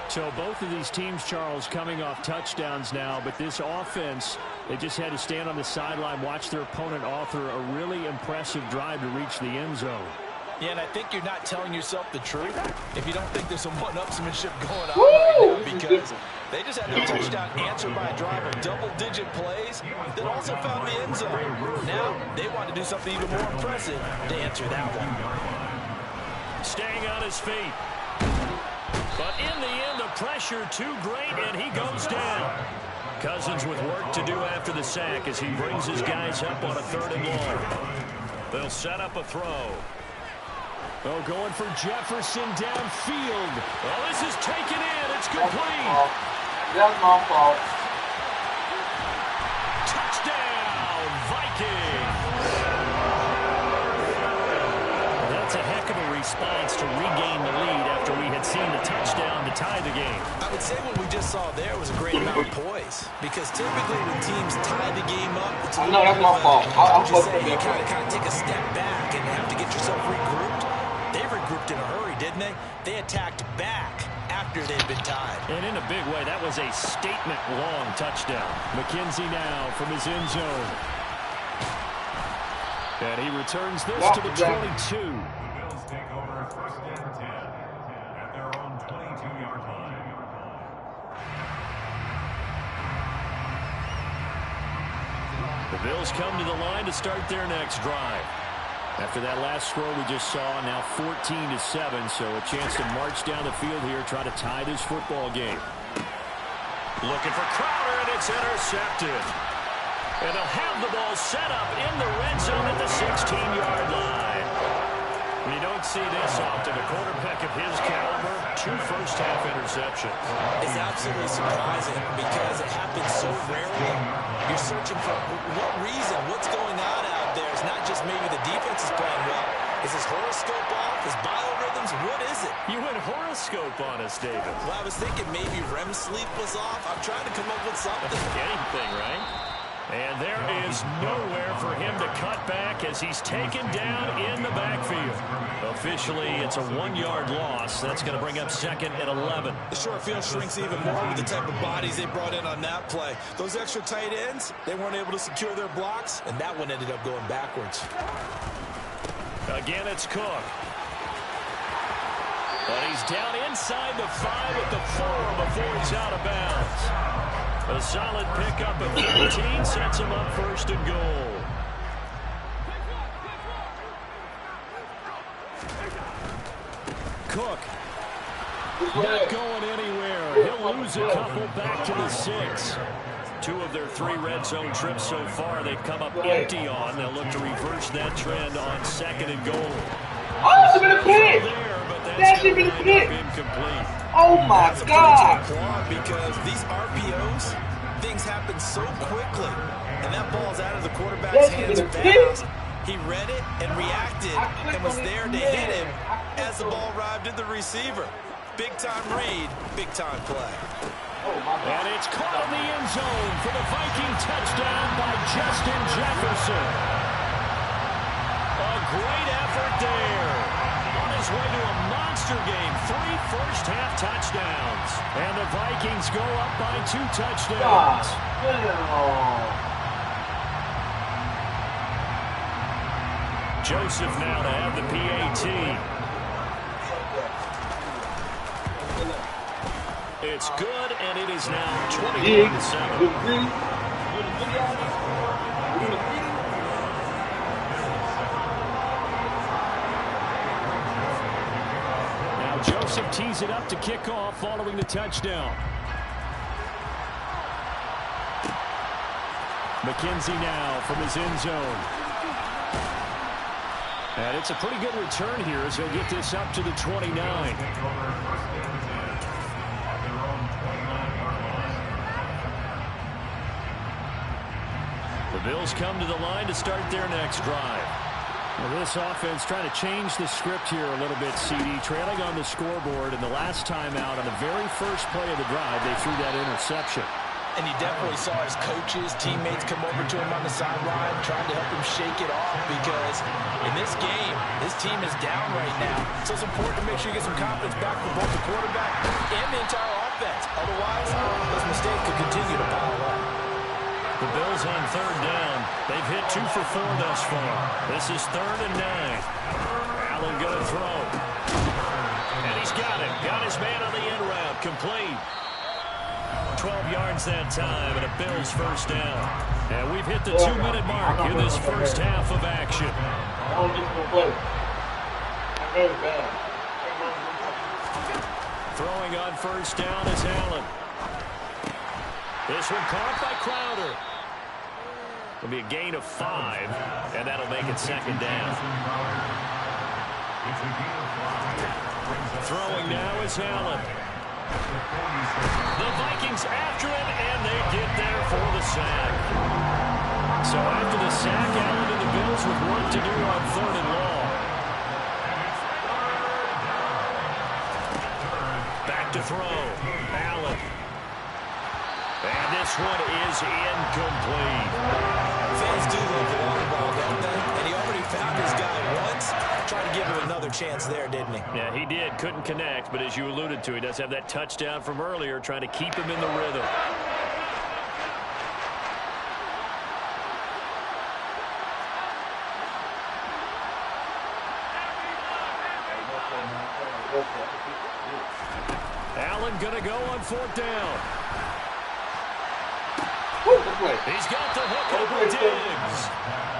So both of these teams, Charles, coming off touchdowns now, but this offense, they just had to stand on the sideline, watch their opponent author a really impressive drive to reach the end zone. Yeah, and I think you're not telling yourself the truth if you don't think there's some one-upsmanship going on right now, because they just had a touchdown answered by a drive of double-digit plays that also found the end zone. Now they want to do something even more impressive to answer that one. Staying on his feet. But in the end, the pressure too great, and he goes down. Cousins with work to do after the sack as he brings his guys up on a 3rd and long. They'll set up a throw. Oh, going for Jefferson downfield. Oh, this is taken in. It's complete. That's my fault. Touchdown, Vikings. That's a heck of a response to regain the lead after we had seen the touchdown to tie the game. I would say what we just saw there was a great amount of poise, because typically when teams tie the game up, it's No, that's my fault. you kind of take a step back and have to get yourself regrouped. They regrouped in a hurry, didn't they? They attacked back after they'd been tied. And in a big way, that was a statement-long touchdown. McKenzie now from his end zone. And he returns this to the 22. Bills take over 1st and 10 at their own 22-yard line. The Bills come to the line to start their next drive. After that last score we just saw, now 14-7, so a chance to march down the field here, try to tie this football game. Looking for Crowder, and it's intercepted. And they'll have the ball set up in the red zone at the 16-yard line. You don't see this often. A quarterback of his caliber, 2 first-half interceptions. It's absolutely surprising because it happens so rarely. You're searching for what reason, what's going on out there. It's not just maybe the defense is playing well. Is his horoscope off? His biorhythms? What is it? You went horoscope on us, David. Well, I was thinking maybe REM sleep was off. I'm trying to come up with something. Anything, right? And there is nowhere for him to cut back as he's taken down in the backfield. Officially, it's a 1-yard loss. That's going to bring up 2nd and 11. The short field shrinks even more with the type of bodies they brought in on that play. Those extra tight ends, they weren't able to secure their blocks, and that one ended up going backwards. Again, it's Cook. But he's down inside the 5 at the 4 before he's out of bounds. A solid pickup of 15 sets him up 1st and goal. Cook not going anywhere. He'll lose a couple back to the 6. 2 of their 3 red zone trips so far they've come up empty on. They'll look to reverse that trend on 2nd and goal. Oh, it's been a pick. That should be a pick. Incomplete. Oh my God! Because these RPOs, things happen so quickly, and that ball's out of the quarterback's That hands should be a pick. fast. He read it and reacted and was there to hit him as the ball arrived at the receiver. Big-time read, big-time play. And it's caught in the end zone for the Viking touchdown by Justin Jefferson. A great effort there. On his way to a monster game, 3 first-half touchdowns. And the Vikings go up by 2 touchdowns. Joseph now to have the PAT. It's good, and it is now 21-7. Now Joseph tees it up to kick off following the touchdown. McKenzie now from his end zone. And it's a pretty good return here as he'll get this up to the 29. The Bills come to the line to start their next drive. Well, this offense trying to change the script here a little bit, CD. Trailing on the scoreboard, and the last time out on the very first play of the drive, they threw that interception. And you definitely saw his coaches, teammates come over to him on the sideline, trying to help him shake it off because in this game, this team is down right now. So it's important to make sure you get some confidence back for both the quarterback and the entire offense. Otherwise, those mistakes could continue to pile up. The Bills on third down. They've hit 2 for 4 thus far. This is 3rd and 9. Allen going to throw. And he's got it. Got his man on the end route. Complete. 12 yards that time, and a Bills first down. And we've hit the 2-minute mark in this first half of action. Throwing on first down is Allen. This one caught by Crowder. It'll be a gain of 5, and that'll make it 2nd down. Throwing now is Allen. The Vikings after him, and they get there for the sack. So after the sack, Allen and the Bills with work to do on 3rd and long. Back to throw. Allen. And this one is incomplete. Fans do love the long ball, don't they? And he already found his guy once. Tried to give him another chance there, didn't he? Yeah, he did. Couldn't connect, but as you alluded to, he does have that touchdown from earlier, trying to keep him in the rhythm. Allen gonna go on 4th down. He's got the hook over Diggs.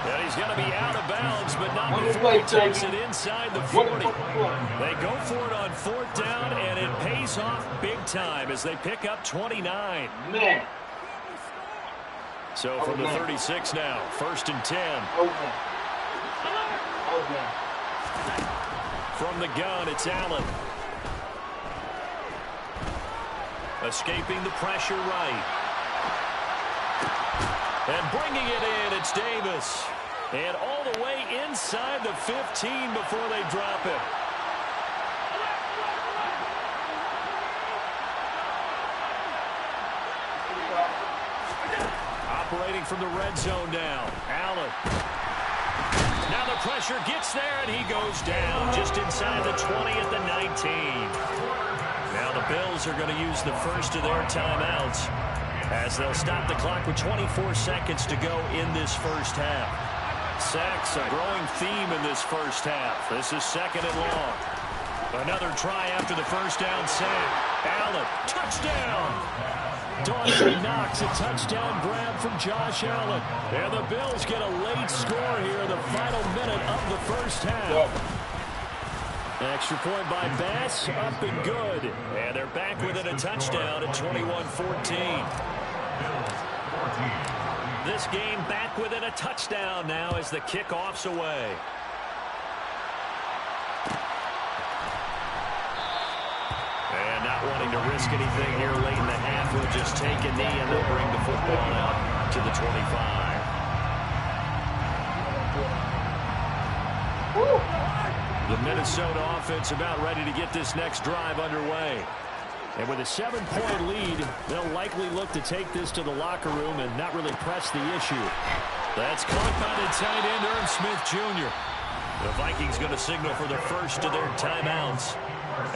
And he's going to be out of bounds, but not before he takes it inside the 40. They go for it on 4th down, and it pays off big time as they pick up 29. So from the 36 now, 1st and 10. From the gun, it's Allen. Escaping the pressure right. And bringing it in, it's Davis. And all the way inside the 15 before they drop it. Operating from the red zone now. Allen. Now the pressure gets there, and he goes down just inside the 20 at the 19. Now the Bills are going to use the first of their timeouts, as they'll stop the clock with 24 seconds to go in this first half. Sacks, a growing theme in this first half. This is 2nd and long. Another try after the first down sack. Allen, touchdown! Dawson Knox, a touchdown grab from Josh Allen. And the Bills get a late score here in the final minute of the first half. Extra point by Bass, up and good. And they're back within a touchdown at 21-14. This game back within a touchdown now as the kickoff's away. And not wanting to risk anything here late in the half, he'll just take a knee and they'll bring the football out to the 25. The Minnesota offense about ready to get this next drive underway. And with a 7-point lead, they'll likely look to take this to the locker room and not really press the issue. That's caught by the tight end, Irv Smith Jr. The Vikings going to signal for the first of their timeouts,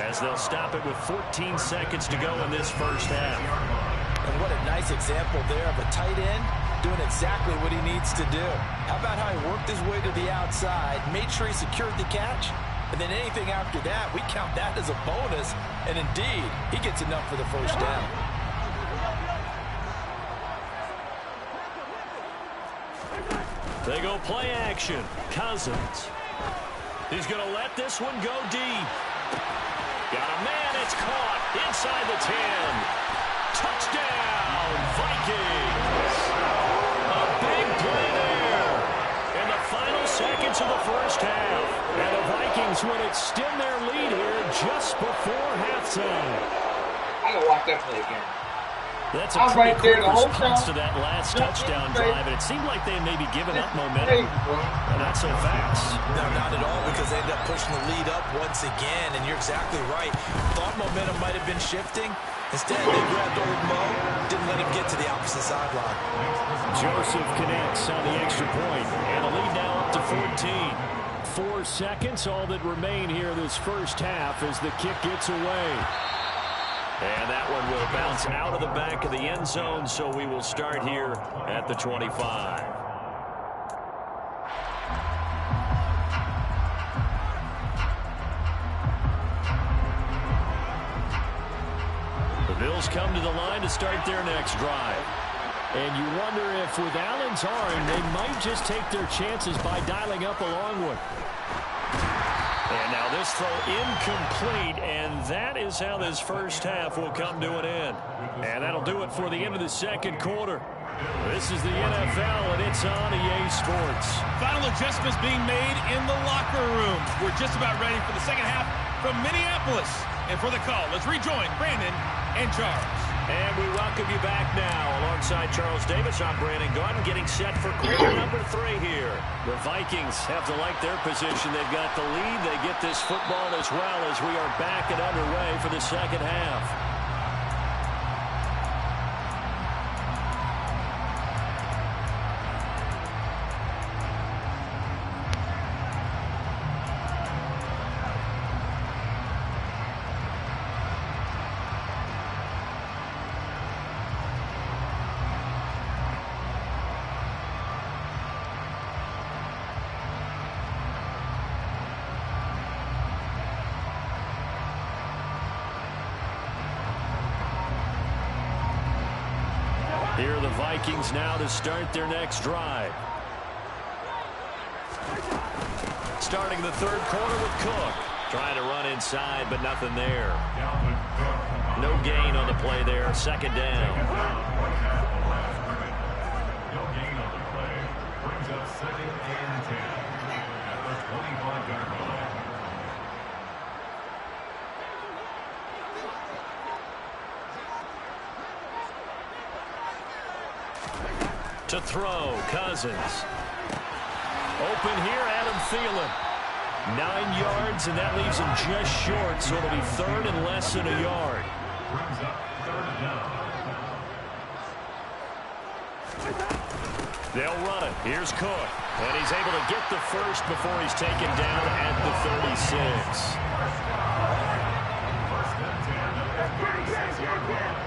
as they'll stop it with 14 seconds to go in this first half. And what a nice example there of a tight end doing exactly what he needs to do. How about how he worked his way to the outside, made sure he secured the catch, and then anything after that, we count that as a bonus. And indeed, he gets enough for the first down. They go play action. Cousins. He's going to let this one go deep. Got a man, it's caught inside the 10. Touchdown, Vikings. A big play there in the final seconds of the first half. And the Vikings would extend their lead here just before halftime. I gotta watch that play again. That's a pretty quick response to that last touchdown drive, and it seemed like they may be giving up momentum. But not so fast. No, not at all, because they end up pushing the lead up once again, and you're exactly right. Thought momentum might have been shifting, Instead, they grabbed old Mo, didn't let him get to the opposite sideline. Joseph connects on the extra point, and a lead now up to 14. 4 seconds, all that remain here this first half as the kick gets away. And that one will bounce out of the back of the end zone, so we will start here at the 25. The Bills come to the line to start their next drive. And you wonder if with Allen's arm, they might just take their chances by dialing up a long one. And now this throw incomplete, and that is how this first half will come to an end. And that'll do it for the end of the second quarter. This is the NFL, and it's on EA Sports. Final adjustments being made in the locker room. We're just about ready for the second half from Minneapolis. And for the call, let's rejoin Brandon and Charles. And we welcome you back now. Alongside Charles Davis, I'm Brandon Gaudin, getting set for quarter number 3 here. The Vikings have to like their position. They've got the lead. They get this football as well as we are back and underway for the second half. Here are the Vikings now to start their next drive. Starting the third quarter with Cook. Trying to run inside, but nothing there. No gain on the play there. Second down. No gain on the play. Brings up 2nd and 10 at the 25-yard line. To throw, Cousins. Open here, Adam Thielen. 9 yards, and that leaves him just short, so it'll be third and less than a yard. Brings up 3rd down. They'll run it. Here's Cook. And he's able to get the first before he's taken down at the 36. First and 10 at the 36-yard line.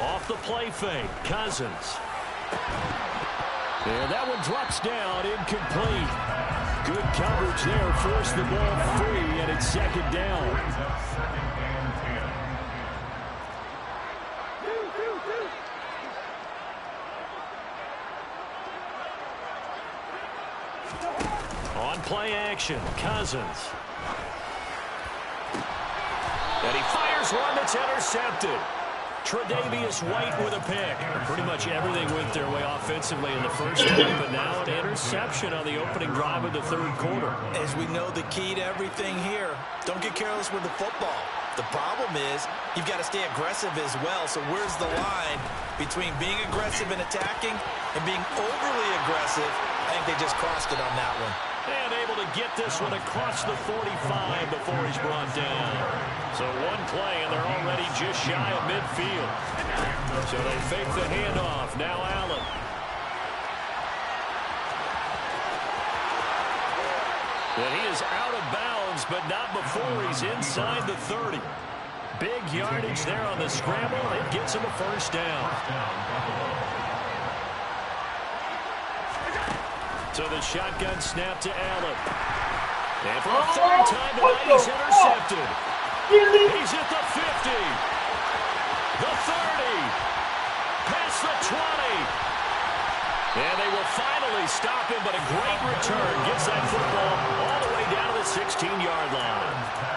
Off the play fake, Cousins. And that one drops down, incomplete. Good coverage there, forced the ball free, and it's second down. Brings up 2nd and 10. On play action, Cousins. And he fires one that's intercepted. Tre'Davious White with a pick. Pretty much everything went their way offensively in the first half, but now an interception on the opening drive of the third quarter. As we know, the key to everything here, don't get careless with the football. The problem is you've got to stay aggressive as well. So where's the line between being aggressive and attacking and being overly aggressive? I think they just crossed it on that one. And able to get this one across the 45 before he's brought down. So one play, and they're already just shy of midfield. So they fake the handoff. Now Allen. And he is out of bounds, but not before he's inside the 30. Big yardage there on the scramble. It gets him a first down. So the shotgun snap to Allen. And for the third time tonight, he's intercepted. He's at the 50. The 30. Past the 20. And they will finally stop him, but a great return gets that football all the way down to the 16-yard line.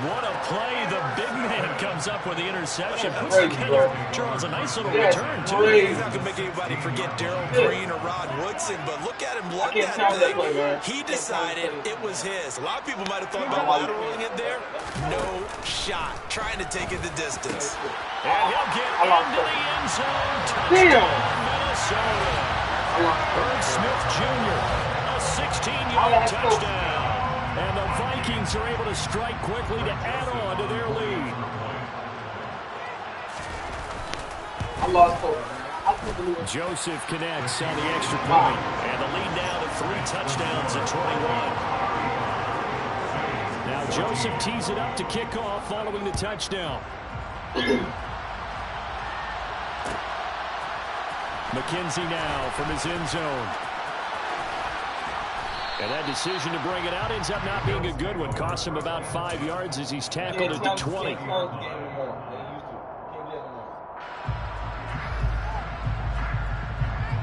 What a play. The big man comes up with the interception. Puts together, Charles, a nice little return, too. He's not going to make anybody forget Darrell Green or Rod Woodson, but look at him lug that thing. He decided it was his. A lot of people might have thought about lateraling it there. No shot. Trying to take it the distance. And he'll get into the end zone. Touchdown, Minnesota. Irv Smith Jr., a 16-yard touchdown. And the Vikings are able to strike quickly to add on to their lead. I lost hope. Joseph connects on the extra point. And the lead now to 3 touchdowns at 21. Now Joseph tees it up to kick off following the touchdown. McKenzie now from his end zone. And that decision to bring it out ends up not being a good one. Costs him about 5 yards as he's tackled at the 20.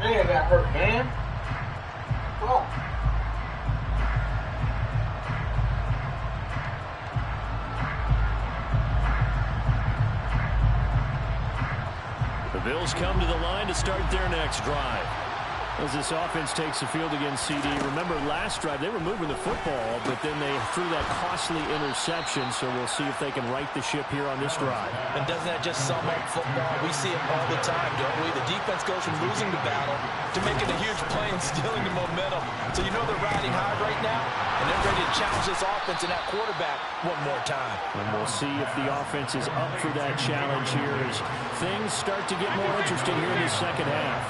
Man, that hurt, man. Fuck. The Bills come to the line to start their next drive. As this offense takes the field against CD. Remember, last drive, they were moving the football, but then they threw that costly interception, so we'll see if they can right the ship here on this drive. And doesn't that just sum up football? We see it all the time, don't we? The defense goes from losing the battle to making a huge play and stealing the momentum. So you know they're riding high right now, and they're ready to challenge this offense and that quarterback one more time. And we'll see if the offense is up for that challenge here as things start to get more interesting here in the second half.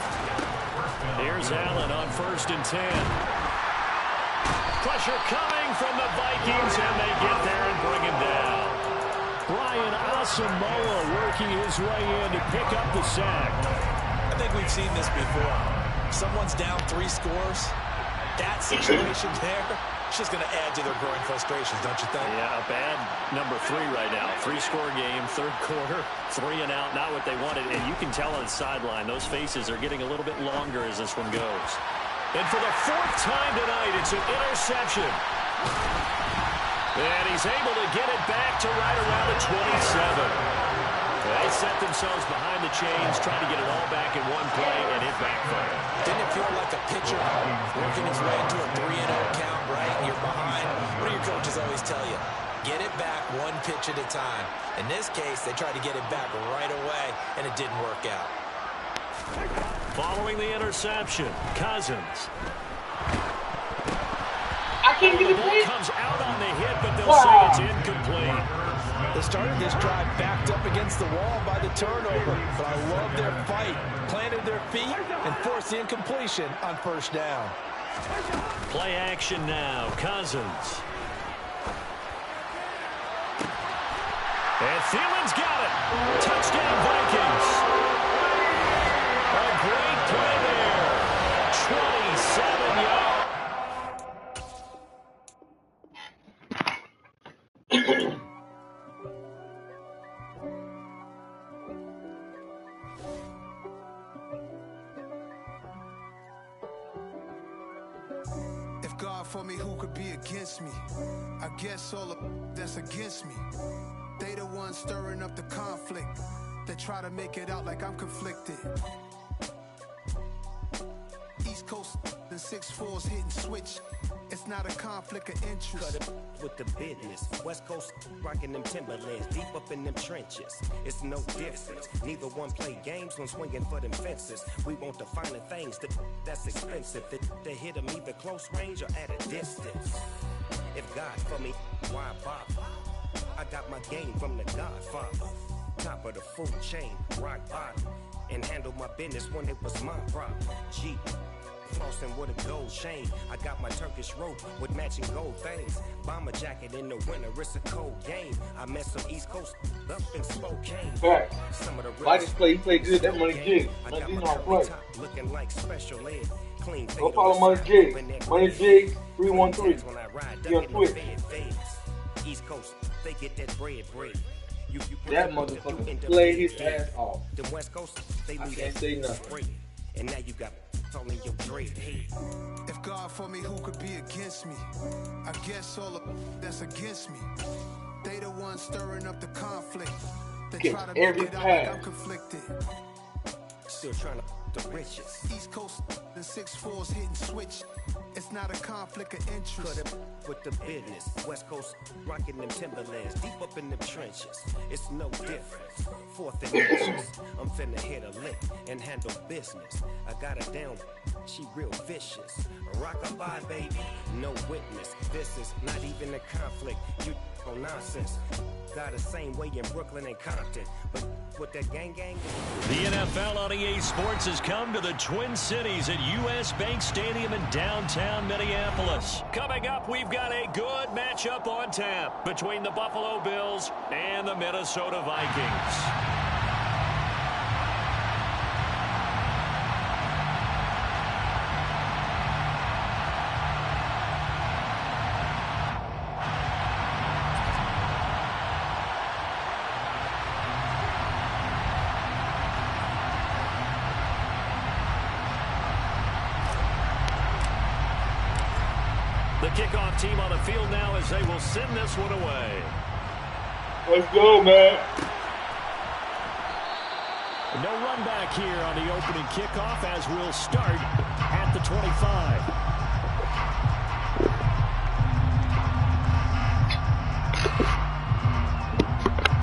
Here's Allen on 1st and 10. Pressure coming from the Vikings, and they get there and bring him down. Brian Asamoah working his way in to pick up the sack. I think we've seen this before. Someone's down 3 scores. That situation there, it's just going to add to their growing frustrations, don't you think? Yeah, a bad number 3 right now. 3-score game, 3rd quarter, 3 and out, not what they wanted. And you can tell on the sideline, those faces are getting a little bit longer as this one goes. And for the 4th time tonight, it's an interception. And he's able to get it back to right around the 27. They set themselves behind the chains, trying to get it all back in one play, and it backfired. Didn't it feel like a pitcher working his way into a 3-0 count, right? And you're behind. What do your coaches always tell you? Get it back one pitch at a time. In this case, they tried to get it back right away, and it didn't work out. Following the interception, Cousins. I can't get The it ball back. comes out on the hit, but they'll say it's incomplete. They started this drive backed up against the wall by the turnover, but I love their fight. Planted their feet and forced the incompletion on 1st down. Play action now, Cousins. And Thielen's got it. Touchdown, Vikings. A great play there. 27 yards. God for me, who could be against me? I guess all of that's against me. They the ones stirring up the conflict. They try to make it out like I'm conflicted. East Coast and 6'4s hitting switch. It's not a conflict of interest. Cut it with the business. West Coast rocking them Timberlands, deep up in them trenches. It's no difference. Neither one play games when swinging for them fences. We want the finer things that's expensive. They hit them either close range or at a distance. If God for me, why bother? I got my game from the Godfather. Top of the food chain, rock bottom. And handle my business when it was my problem. G. Flossing with a gold chain. I got my Turkish rope with matching gold things. Bomber jacket in the winter, it's a cold game. I met some East Coast up in Spokane. Right. Some of the Why just play? He played good. That Money G. I Money got G my know how to curly play. top looking like special ed. Clean Go follow Money G. Money G 313. When I ride, He on ducking Twitch. the feds. East Coast, they get that bread. You That motherfucker played his ass off. The West Coast, they I leave can't that say nothing. bread. And now you got all in your dread head. If God for me, who could be against me? I guess all of that's against me. They the ones stirring up the conflict. They Get try to make every it out like pass. I'm conflicted. Still trying to the riches. East Coast and 6'4s hitting switch. It's not a conflict of Cut interest. it with the business. West Coast rocking them Timberlands, deep up in them trenches. It's no difference. 4th and inches. I'm finna hit a lick and handle business. I got it down She real vicious. Rockabye, baby, no witness. This is not even a conflict. You on nonsense. Got the same way in Brooklyn and Compton. But with that gang. The NFL on EA Sports has come to the Twin Cities at U.S. Bank Stadium in downtown Minneapolis. Coming up, we've got a good matchup on tap between the Buffalo Bills and the Minnesota Vikings. The kickoff team on the field now as they will send this one away. Let's go, man. No run back here on the opening kickoff as we'll start at the 25.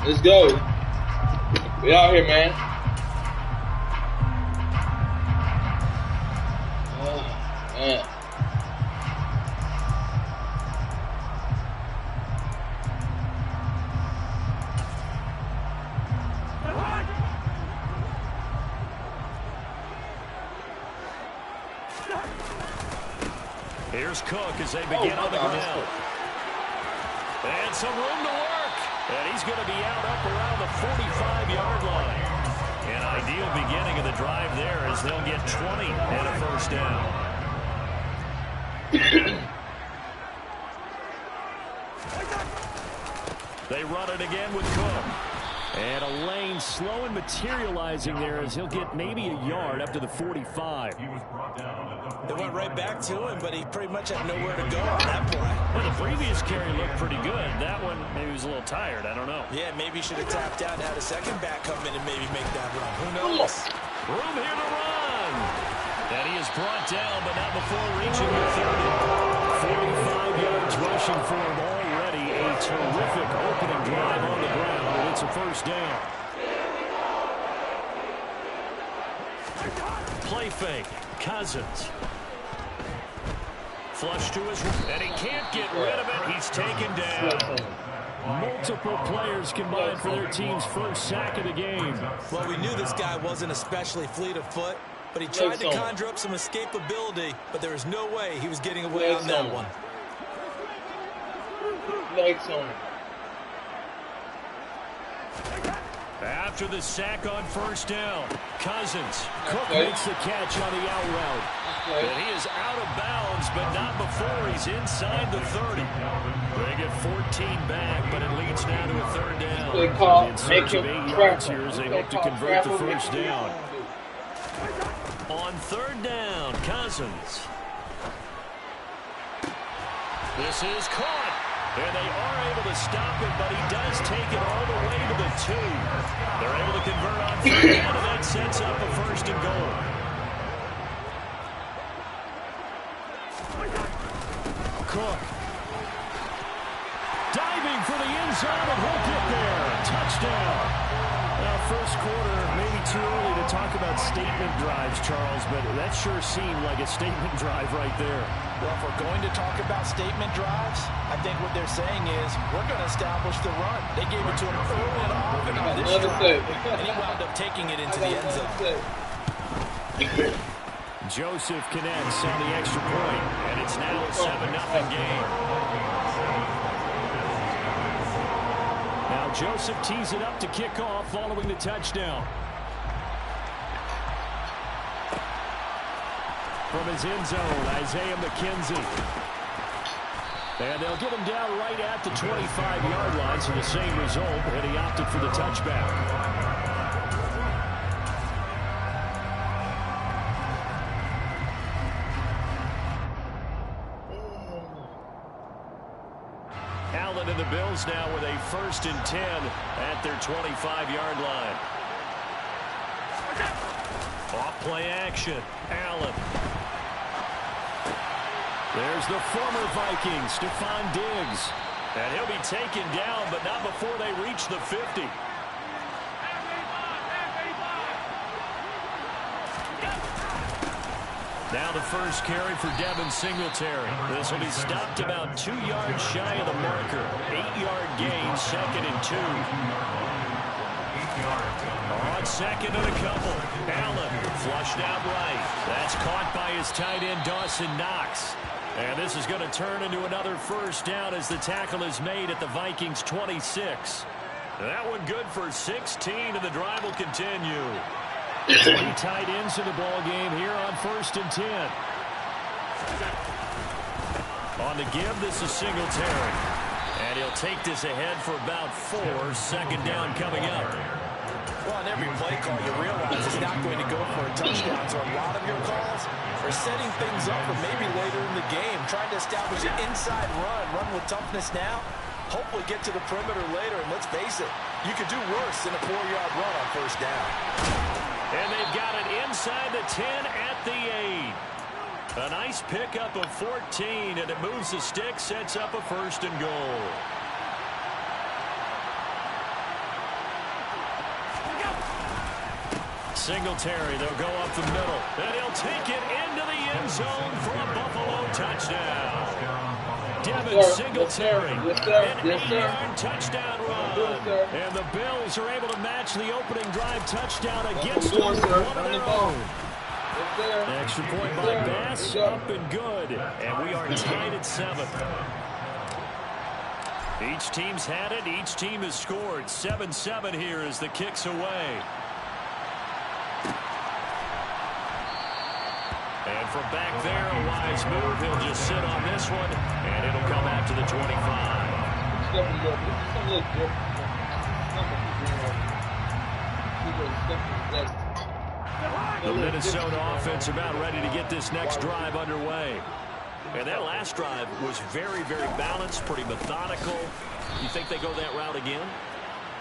Let's go. We out here, man. Oh, man. Here's Cook as they begin on the ground. And some room to work. And he's going to be out up around the 45-yard line. An ideal beginning of the drive there as they'll get 20 and a first down. They run it again with Cook. And a lane slow and materializing there as he'll get maybe a yard up to the 45. They went right back to him, but he pretty much had nowhere to go on that play. Well, the previous carry looked pretty good. That one, maybe he was a little tired. I don't know. Yeah, maybe he should have tapped out and had a second back come in and maybe make that run. Who knows? Room here to run. And he is brought down, but not before reaching the 30. 45 yards rushing for him already. A terrific opening drive on the ground, and it's a first down. Play fake. Cousins. Flush to his right, and he can't get rid of it. He's taken down. Multiple players combined for their team's first sack of the game. Well, we knew this guy wasn't especially fleet of foot, but he tried to conjure up some escapability, but there was no way he was getting away on that one. Legs on. After the sack on first down, Cousins. Cook makes the catch on the out route. And he is out of bounds, but not before he's inside the 30. They get 14 back, but it leads now to a third down. In search of 8 yards here as they hope to convert the first down. On third down, Cousins. This is caught. And they are able to stop it, but he does take it all the way to the 2. They're able to convert on third down, and that sets up a first and goal. Cook. Diving for the end zone, and he'll get there. Touchdown. Now, first quarter, maybe too early to talk about statement drives, Charles, but that sure seemed like a statement drive right there. Well, if we're going to talk about statement drives, I think what they're saying is we're going to establish the run. They gave it to him early and often on this drive, and he wound up taking it into the end zone. Joseph connects on the extra point, and it's now a 7-0 game. Now Joseph tees it up to kick off following the touchdown. From his end zone, Isaiah McKenzie. And they'll get him down right at the 25-yard line, so the same result, and he opted for the touchback. Allen and the Bills now with a 1st and 10 at their 25-yard line. Off play action. Allen. There's the former Viking, Stephon Diggs. And he'll be taken down, but not before they reach the 50. Now the first carry for Devin Singletary. This will be stopped about 2 yards shy of the marker. 8-yard gain, 2nd and 2. On 2nd and a couple. Allen flushed out right. That's caught by his tight end, Dawson Knox. And this is going to turn into another first down as the tackle is made at the Vikings 26. That one good for 16, and the drive will continue. 3 tight ends in the ball game here on 1st and 10. On the give, this is Singletary. And he'll take this ahead for about 4. 2nd down coming up. Well, on every play call, you realize it's not going to go for a touchdown. So a lot of your calls are setting things up for maybe later in the game, trying to establish an inside run with toughness now. Hopefully get to the perimeter later. And let's face it, you could do worse than a 4-yard run on 1st down. And they've got it inside the 10 at the 8. A nice pickup of 14, and it moves the stick, sets up a 1st and goal. Singletary, they'll go up the middle, and he'll take it into the end zone for a Buffalo touchdown. Devin Singletary, an 8-yard touchdown run. And the Bills are able to match the opening drive touchdown against them with one of their own. Extra point by Bass, up and good. And we are tied at 7. Each team's had it. Each team has scored. 7-7 here as the kick's away. And from back there, a wise move. He'll just sit on this one, and it'll come out to the 25. The Minnesota offense about ready to get this next drive underway. And that last drive was very, very balanced, pretty methodical. You think they go that route again?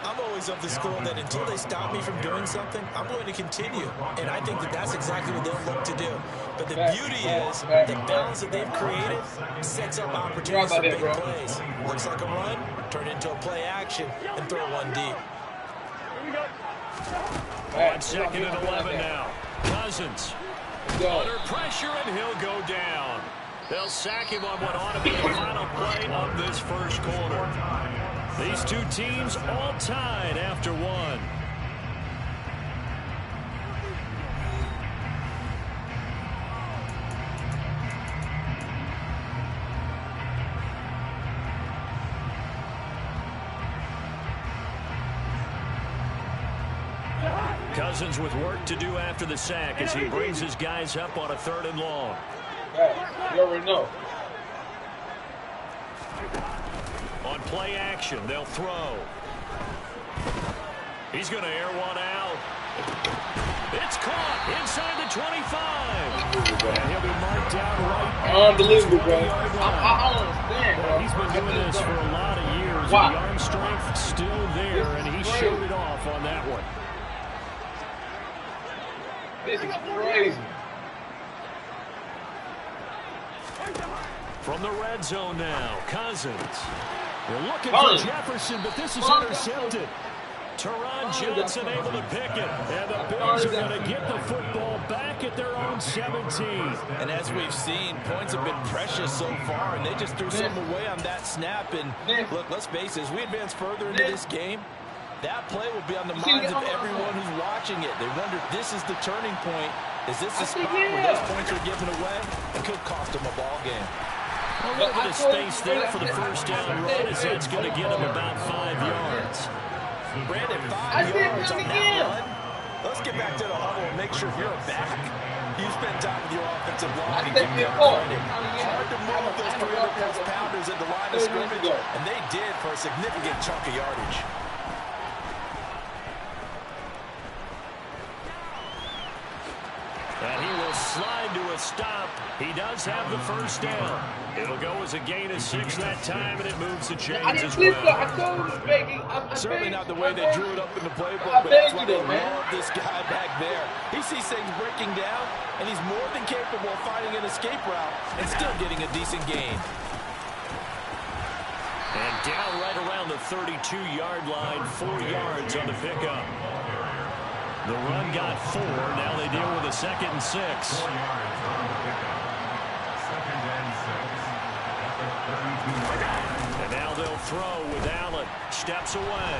I'm always of the school that until they stop me from doing something, I'm going to continue. And I think that that's exactly what they'll look to do. But the beauty is the balance that they've created sets up opportunities for big plays. Looks like a run, turn into a play action, and throw one deep. On 2nd and 11 now. Cousins under pressure, and he'll go down. They'll sack him on what ought to be the final play of this first quarter. These two teams all tied after 1. Cousins with work to do after the sack as he brings his guys up on a 3rd and long. You already know. On play action, they'll throw. He's going to air one out. It's caught inside the 25. And he'll be marked down right. Unbelievable, bro. I don't understand, bro. He's been doing this for a lot of years. The arm strength still there, and he showed it off on that one. This is crazy. From the red zone now, Cousins. They're looking for Jefferson, but this is intercepted. Teron Johnson able to pick it, and the Bills are going to get the football back at their own 17. And as we've seen, points have been precious so far, and they just threw some away on that snap. And look, let's face it, as we advance further into this game, that play will be on the minds of everyone who's watching it. They wonder if this is the turning point. Is this the spot where those points are given away? It could cost them a ball game. A little bit of space there for the first down run as that's going to get him about 5 yards. Brandon, 5 yards on that run. Let's get back to the huddle and make sure you're back. You spend time with your offensive line and give them credit. Hard to move those 300-plus pounders at the line of scrimmage, and they did for a significant chunk of yardage. And he will slide to a stop. He does have the first down. It'll go as a gain of 6 that time, and it moves the chains as well. Certainly not the way they drew it up in the playbook, but that's why they love this guy back there. He sees things breaking down, and he's more than capable of finding an escape route and still getting a decent gain. And down right around the 32-yard line, 4 yards on the pickup. The run got 4. Now they deal with a 2nd and 6. 4 yards on the pickup. 2nd and 6. At the 32. And now they'll throw with Allen. Steps away.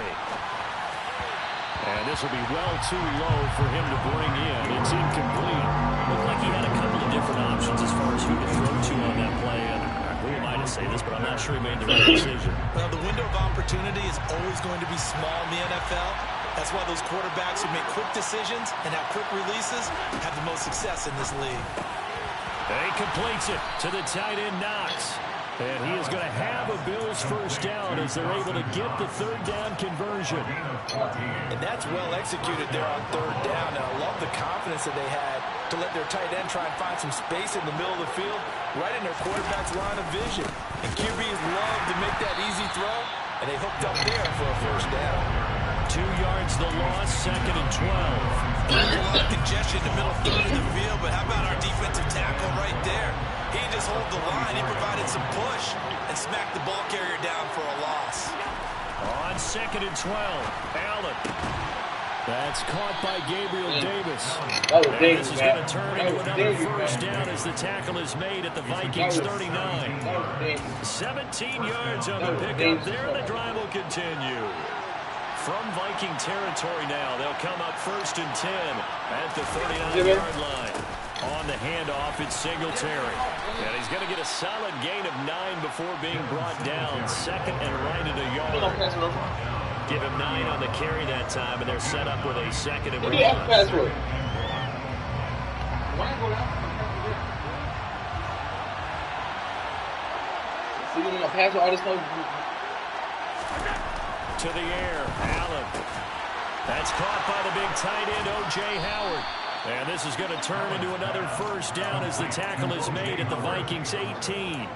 And this will be well too low for him to bring in. It's incomplete. Looked like he had a couple of different options as far as who to throw to on that play. And who am I to say this, but I'm not sure he made the right decision. Well, the window of opportunity is always going to be small in the NFL. That's why those quarterbacks who make quick decisions and have quick releases have the most success in this league. He completes it to the tight end Knox. And he is going to have a Bills first down as they're able to get the 3rd down conversion. And that's well executed there on 3rd down. And I love the confidence that they had to let their tight end try and find some space in the middle of the field, right in their quarterback's line of vision. And QBs love to make that easy throw, and they hooked up there for a first down. 2 yards the loss, 2nd and 12. A lot of congestion in the middle third of the field, but how about our defensive tackle right there? He just hold the line. He provided some push and smacked the ball carrier down for a loss. On 2nd and 12, Allen. That's caught by Gabriel Davis. And this is going to turn into another first down as the tackle is made at the Vikings 39. 17 yards on the pickup there, and the drive will continue. From Viking territory now, they'll come up 1st and 10 at the 39-yard line. On the handoff, it's Singletary. And he's going to get a solid gain of 9 before being brought down. 2nd and right at a yard. Give him 9 on the carry that time, and they're set up with a 2nd and 1. To the air, Allen. That's caught by the big tight end, O.J. Howard. And this is going to turn into another first down as the tackle is made at the Vikings 18.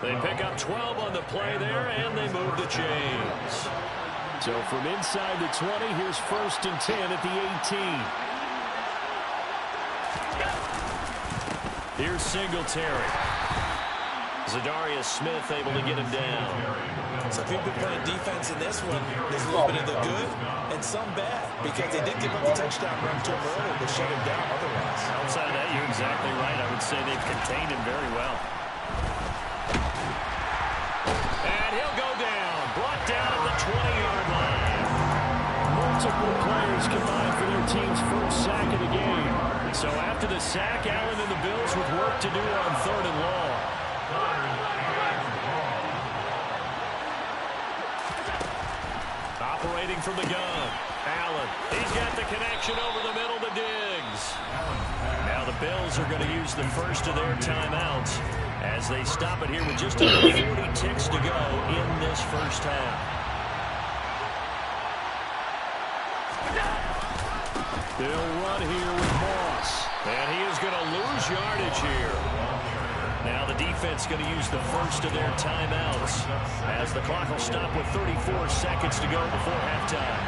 They pick up 12 on the play there, and they move the chains. So from inside the 20, here's 1st and 10 at the 18. Here's Singletary. Zadarius Smith able to get him down. So people been playing defense in this one. There's a little bit of the good and some bad, because they did give up the touchdown run to him earlier to shut him down otherwise. Outside of that, you're exactly right. I would say they've contained him very well. And he'll go down. Brought down at the 20-yard line. Multiple players combined for their team's first sack of the game. So after the sack, Allen and the Bills with work to do on 3rd and long. Operating from the gun, Allen. He's got the connection over the middle to Diggs. Now the Bills are going to use the first of their timeouts as they stop it here with just under 40 ticks to go in this first half. They'll run here with Moss, and he is going to lose yardage here. Now the defense going to use the first of their timeouts as the clock will stop with 34 seconds to go before halftime.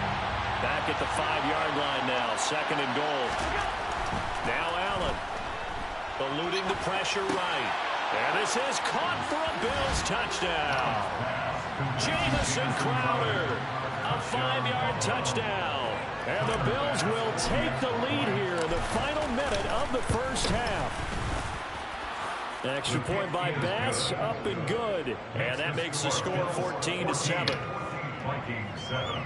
Back at the 5-yard line now, 2nd and goal. Now Allen eluding the pressure right. And this is caught for a Bills touchdown. Jamison Crowder, a 5-yard touchdown. And the Bills will take the lead here in the final minute of the first half. Extra point by Bass, up and good. And that makes the score 14-7. Vikings 7.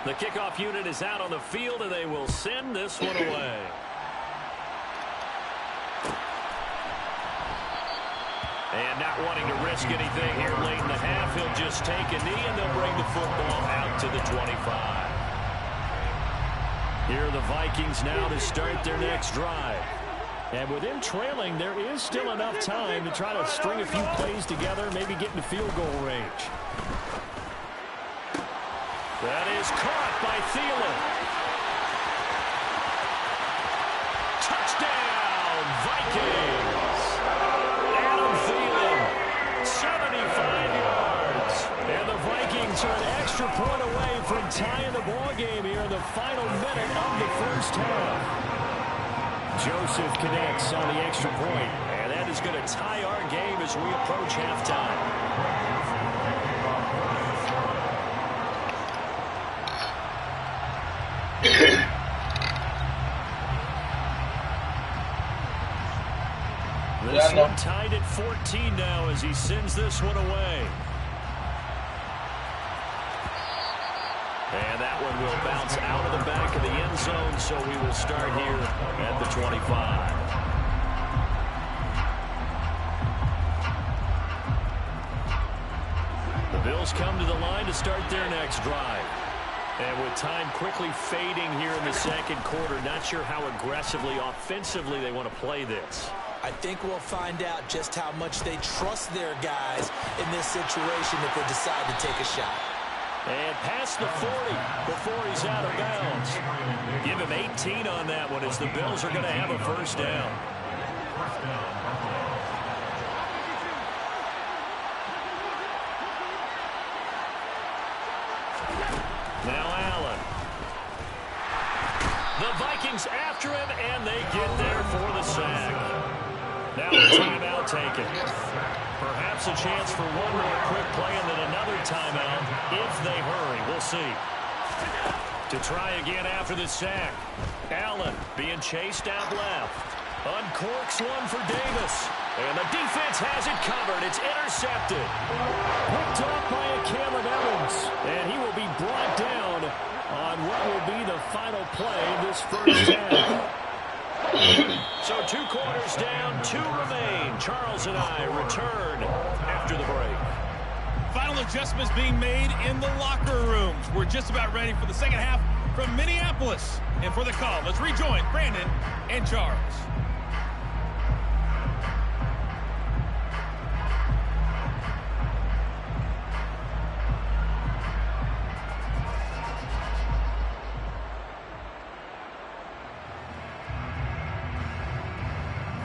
The kickoff unit is out on the field, and they will send this one away. And not wanting to risk anything here late in the half, he'll just take a knee, and they'll bring the football out to the 25. Here are the Vikings now to start their next drive. And with him trailing, there is still enough time to try to string a few plays together, maybe get into field goal range. That is caught by Thielen. Touchdown, Vikings. Adam Thielen, 75 yards. And the Vikings are an extra point away from tying the ball game here in the final minute of the first first half. Joseph connects on the extra point, and that is going to tie our game as we approach halftime. This one tied at 14 now as he sends this one away. And that one will bounce out of the back of the end zone, so we will start here at the 25. The Bills come to the line to start their next drive. And with time quickly fading here in the second quarter, not sure how aggressively, offensively they want to play this. I think we'll find out just how much they trust their guys in this situation if they decide to take a shot. And past the 40 before he's out of bounds. Give him 18 on that one as the Bills are going to have a first down. Now Allen. The Vikings after him, and they get there for the sack. Now a timeout taken. Perhaps a chance for one more quick play and then another timeout if they hurry. We'll see. To try again after the sack. Allen being chased out left. Uncorks one for Davis. And the defense has it covered. It's intercepted. Picked off by a Caleb Evans. And he will be brought down on what will be the final play of this first half. So 2 quarters down, 2 remain. Charles and I return after the break. Final adjustments being made in the locker rooms. We're just about ready for the second half from Minneapolis. And for the call, let's rejoin Brandon and Charles.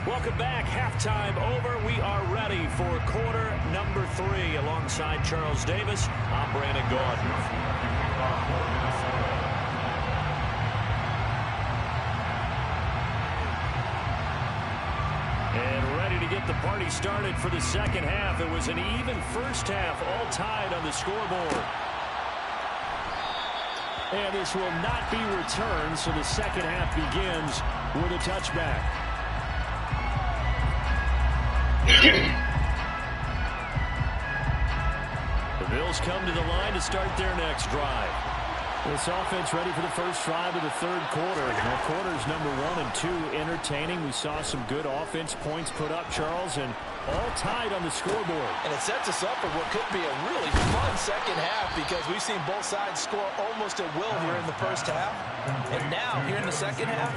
Welcome back. Halftime over. We are ready for quarter number 3. Alongside Charles Davis, I'm Brandon Gaudin. And ready to get the party started for the second half. It was an even first half, all tied on the scoreboard. And this will not be returned, so the second half begins with a touchback. The Bills come to the line to start their next drive. This offense ready for the first drive of the third quarter. Now, quarters number 1 and 2 entertaining. We saw some good offense points put up, Charles, and all tied on the scoreboard. And it sets us up for what could be a really fun second half because we've seen both sides score almost at will here in the first half. And now, here in the second half,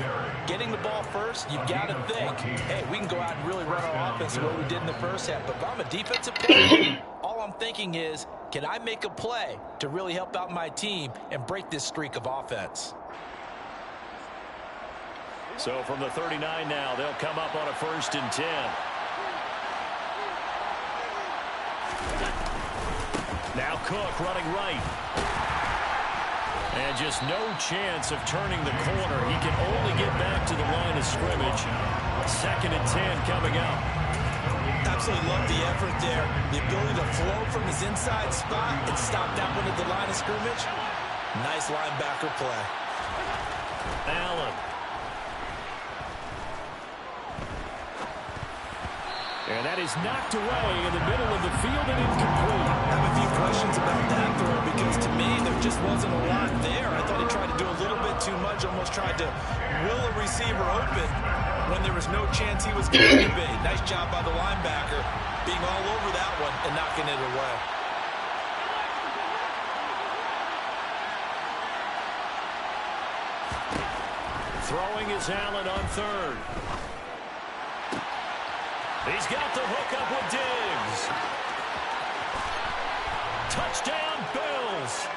getting the ball first, you've got to think, hey, we can go out and really run our offense the way we did in the first half. But if I'm a defensive player, all I'm thinking is, can I make a play to really help out my team and break this streak of offense? So from the 39 now, they'll come up on a 1st and 10. Now Cook running right. And just no chance of turning the corner. He can only get back to the line of scrimmage. 2nd and 10 coming up. Absolutely love the effort there. The ability to flow from his inside spot and stop that one at the line of scrimmage. Nice linebacker play. Allen. And that is knocked away in the middle of the field and incomplete. I have a few questions about that throw because to me there just wasn't a lot there. I thought he tried to do a little bit too much, almost tried to will a receiver open when there was no chance he was going to be. Nice job by the linebacker being all over that one and knocking it away. Throwing is Allen on 3rd. He's got the hook up with Diggs. Touchdown, Bills.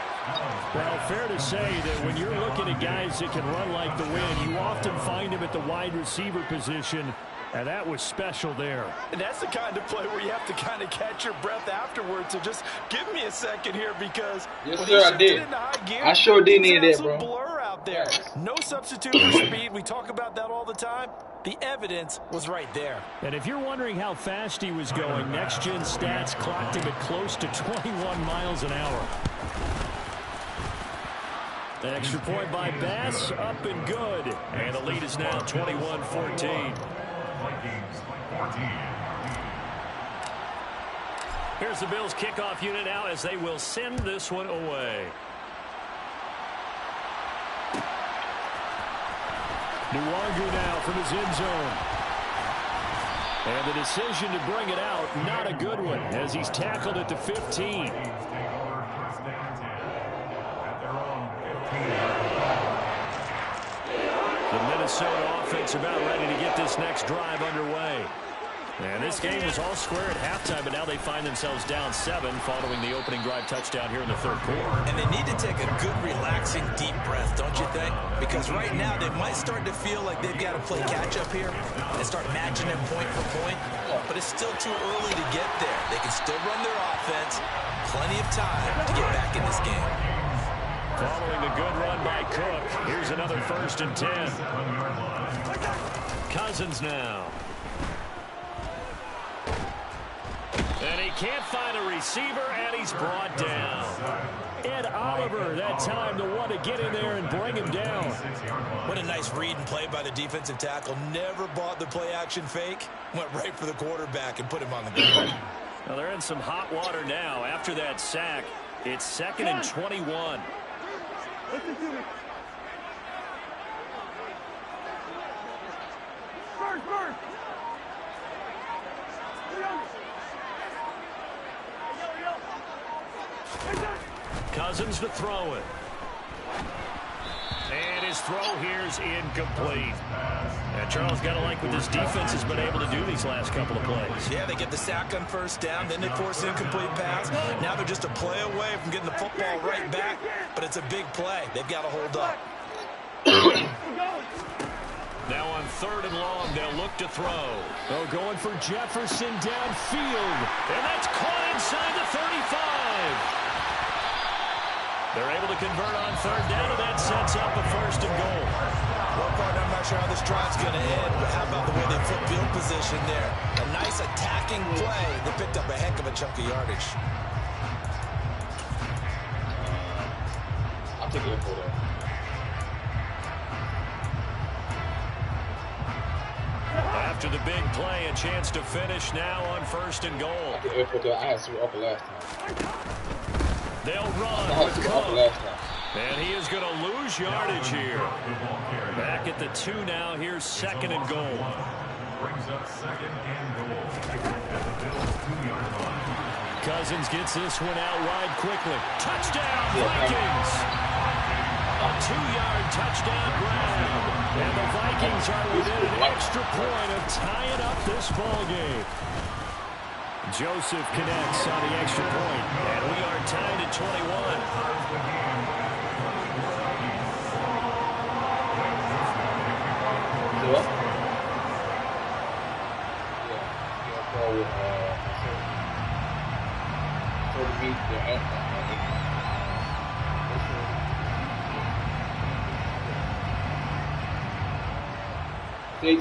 Well, fair to say that when you're looking at guys that can run like the wind, you often find them at the wide receiver position, and that was special there. And that's the kind of play where you have to kind of catch your breath afterwards. So just give me a second here because yes, sir, I did. Gear, I sure did need that, bro. Blur out there. No substitute for speed. We talk about that all the time. The evidence was right there. And if you're wondering how fast he was going, next-gen stats clocked him at close to 21 miles an hour. An extra point by Bass, up and good. And the lead is now 21-14. Here's the Bills kickoff unit now as they will send this one away. Nwangu now from his end zone. And the decision to bring it out, not a good one, as he's tackled at the 15. The Minnesota offense about ready to get this next drive underway. And this game was all square at halftime, but now they find themselves down 7 following the opening drive touchdown here in the third quarter. And they need to take a good, relaxing, deep breath, don't you think? Because right now they might start to feel like they've got to play catch-up here and start matching it point for point. But it's still too early to get there. They can still run their offense. Plenty of time to get back in this game. Following a good run by Cook, here's another 1st and 10. Cousins now. And he can't find a receiver, and he's brought down. Ed Oliver, that time, the one to get in there and bring him down. What a nice read and play by the defensive tackle. Never bought the play-action fake. Went right for the quarterback and put him on the ground. Well, they're in some hot water now. After that sack, it's 2nd and 21. Listen to me. First. Cousins to throw it. And his throw here is incomplete. And Charles got to like what this defense has been able to do these last couple of plays. Yeah, they get the sack on 1st down, then they force an incomplete pass. Now they're just a play away from getting the football right back, but it's a big play. They've got to hold up. Now on 3rd and long, they'll look to throw. Oh, going for Jefferson downfield. And that's caught inside the 35. They're able to convert on 3rd down, and that sets up a 1st and goal. Well, partner, I'm not sure how this drive's going to end, but how about the way they flip field position there? A nice attacking play that picked up a heck of a chunk of yardage. I'll take it for that. After the big play, a chance to finish now on 1st and goal. I had some upper last time. They'll run with Cook. And he is going to lose yardage here. Back at the 2 now. Here's 2nd and goal. Brings up 2nd and goal. Cousins gets this one out wide quickly. Touchdown, Vikings! A 2-yard touchdown grab. And the Vikings are within an extra point of tying up this ball game. Joseph connects on the extra point, and we are tied at 21.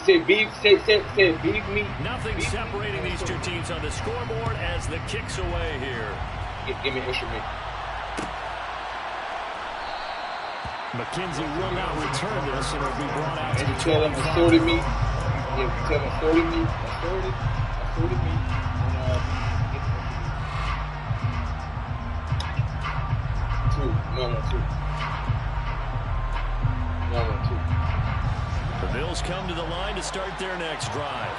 Say beef meat. Nothing separating these two teams on the scoreboard as the kick's away here. Give me extra meat. McKenzie will not return this, and it'll be brought out to the 25. Tell them assorted meat. Yeah, tell them assorted meat. Assorted meat. Two. The Bills come to the line to start their next drive.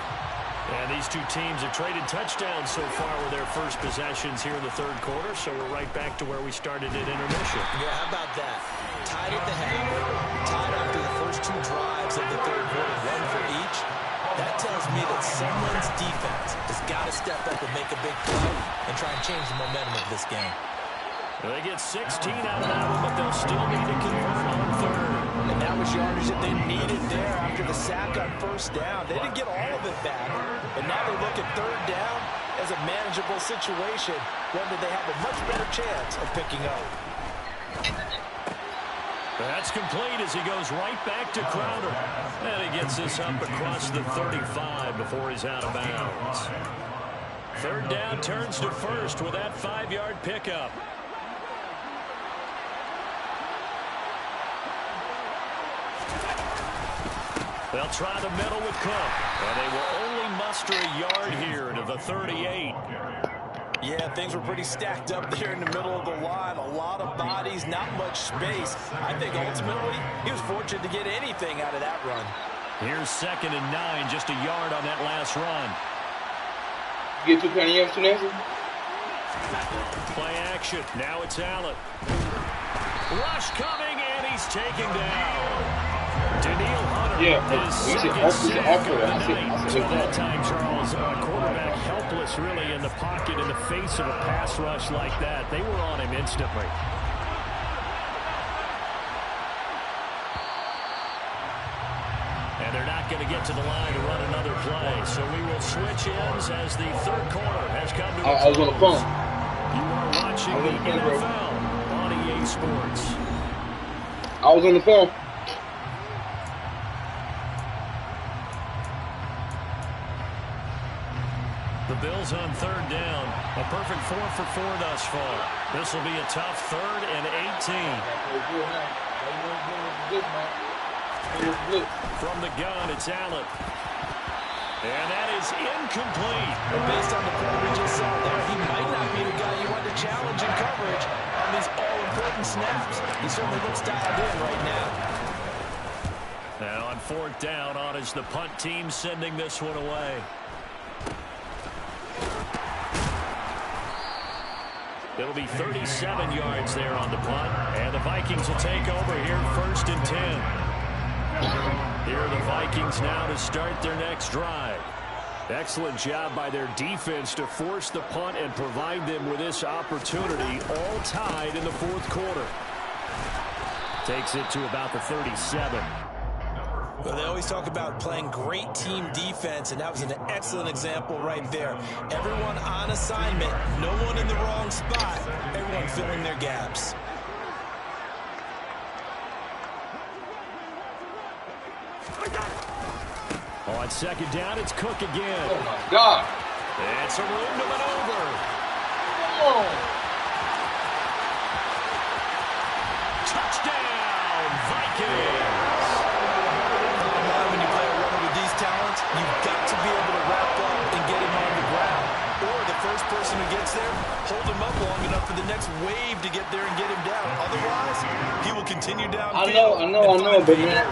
And these two teams have traded touchdowns so far with their first possessions here in the third quarter, so we're right back to where we started at intermission. Yeah, how about that? Tied at the half, tied after the first 2 drives of the third quarter, 1 for each. That tells me that someone's defense has got to step up and make a big play and try and change the momentum of this game. They get 16 out of that one, but they'll still need to convert on 3rd. And that was yardage that they needed there after the sack on 1st down. They didn't get all of it back, but now they look at 3rd down as a manageable situation, one that they have a much better chance of picking up. That's complete as he goes right back to Crowder. And he gets this up across the 35 before he's out of bounds. Third down turns to first with that 5-yard pickup. They'll try the middle with Cook. And they will only muster a yard here to the 38. Yeah, things were pretty stacked up there in the middle of the line. A lot of bodies, not much space. I think ultimately he was fortunate to get anything out of that run. Here's 2nd and 9, just a yard on that last run. You get 2 penny yards to Nancy? Play action. Now it's Allen. Rush coming, and he's taken down. Daniil Hunter is second sack of the night. So that time, Charles, quarterback helpless really in the pocket in the face of a pass rush like that. They were on him instantly. And they're not going to get to the line to run another play. So we will switch ends as the third quarter has come to a close. I was on the phone. You are watching the NFL on EA Sports. I was on the phone. The Bills on third down. A perfect 4 for 4 thus far. This will be a tough 3rd and 18. From the gun, it's Allen. And that is incomplete. And based on the play we just saw there, he might not be the guy you want to challenge in coverage on these all-important snaps. He certainly looks dialed in right now. Now on 4th down, on is the punt team sending this one away. It'll be 37 yards there on the punt. And the Vikings will take over here 1st and 10. Here are the Vikings now to start their next drive. Excellent job by their defense to force the punt and provide them with this opportunity, all tied in the 4th quarter. Takes it to about the 37. Well, they always talk about playing great team defense, and that was an excellent example right there. Everyone on assignment, no one in the wrong spot, everyone filling their gaps. On 2nd down, it's Cook again. Oh, my God. And some room to maneuver. Oh. Touchdown, Vikings. When you play a runner with these talents, you've got to be able to wrap up and get him on the ground. Or the first person who gets there, hold him up long enough for the next wave to get there and get him down. Otherwise, he will continue down. I know, but man.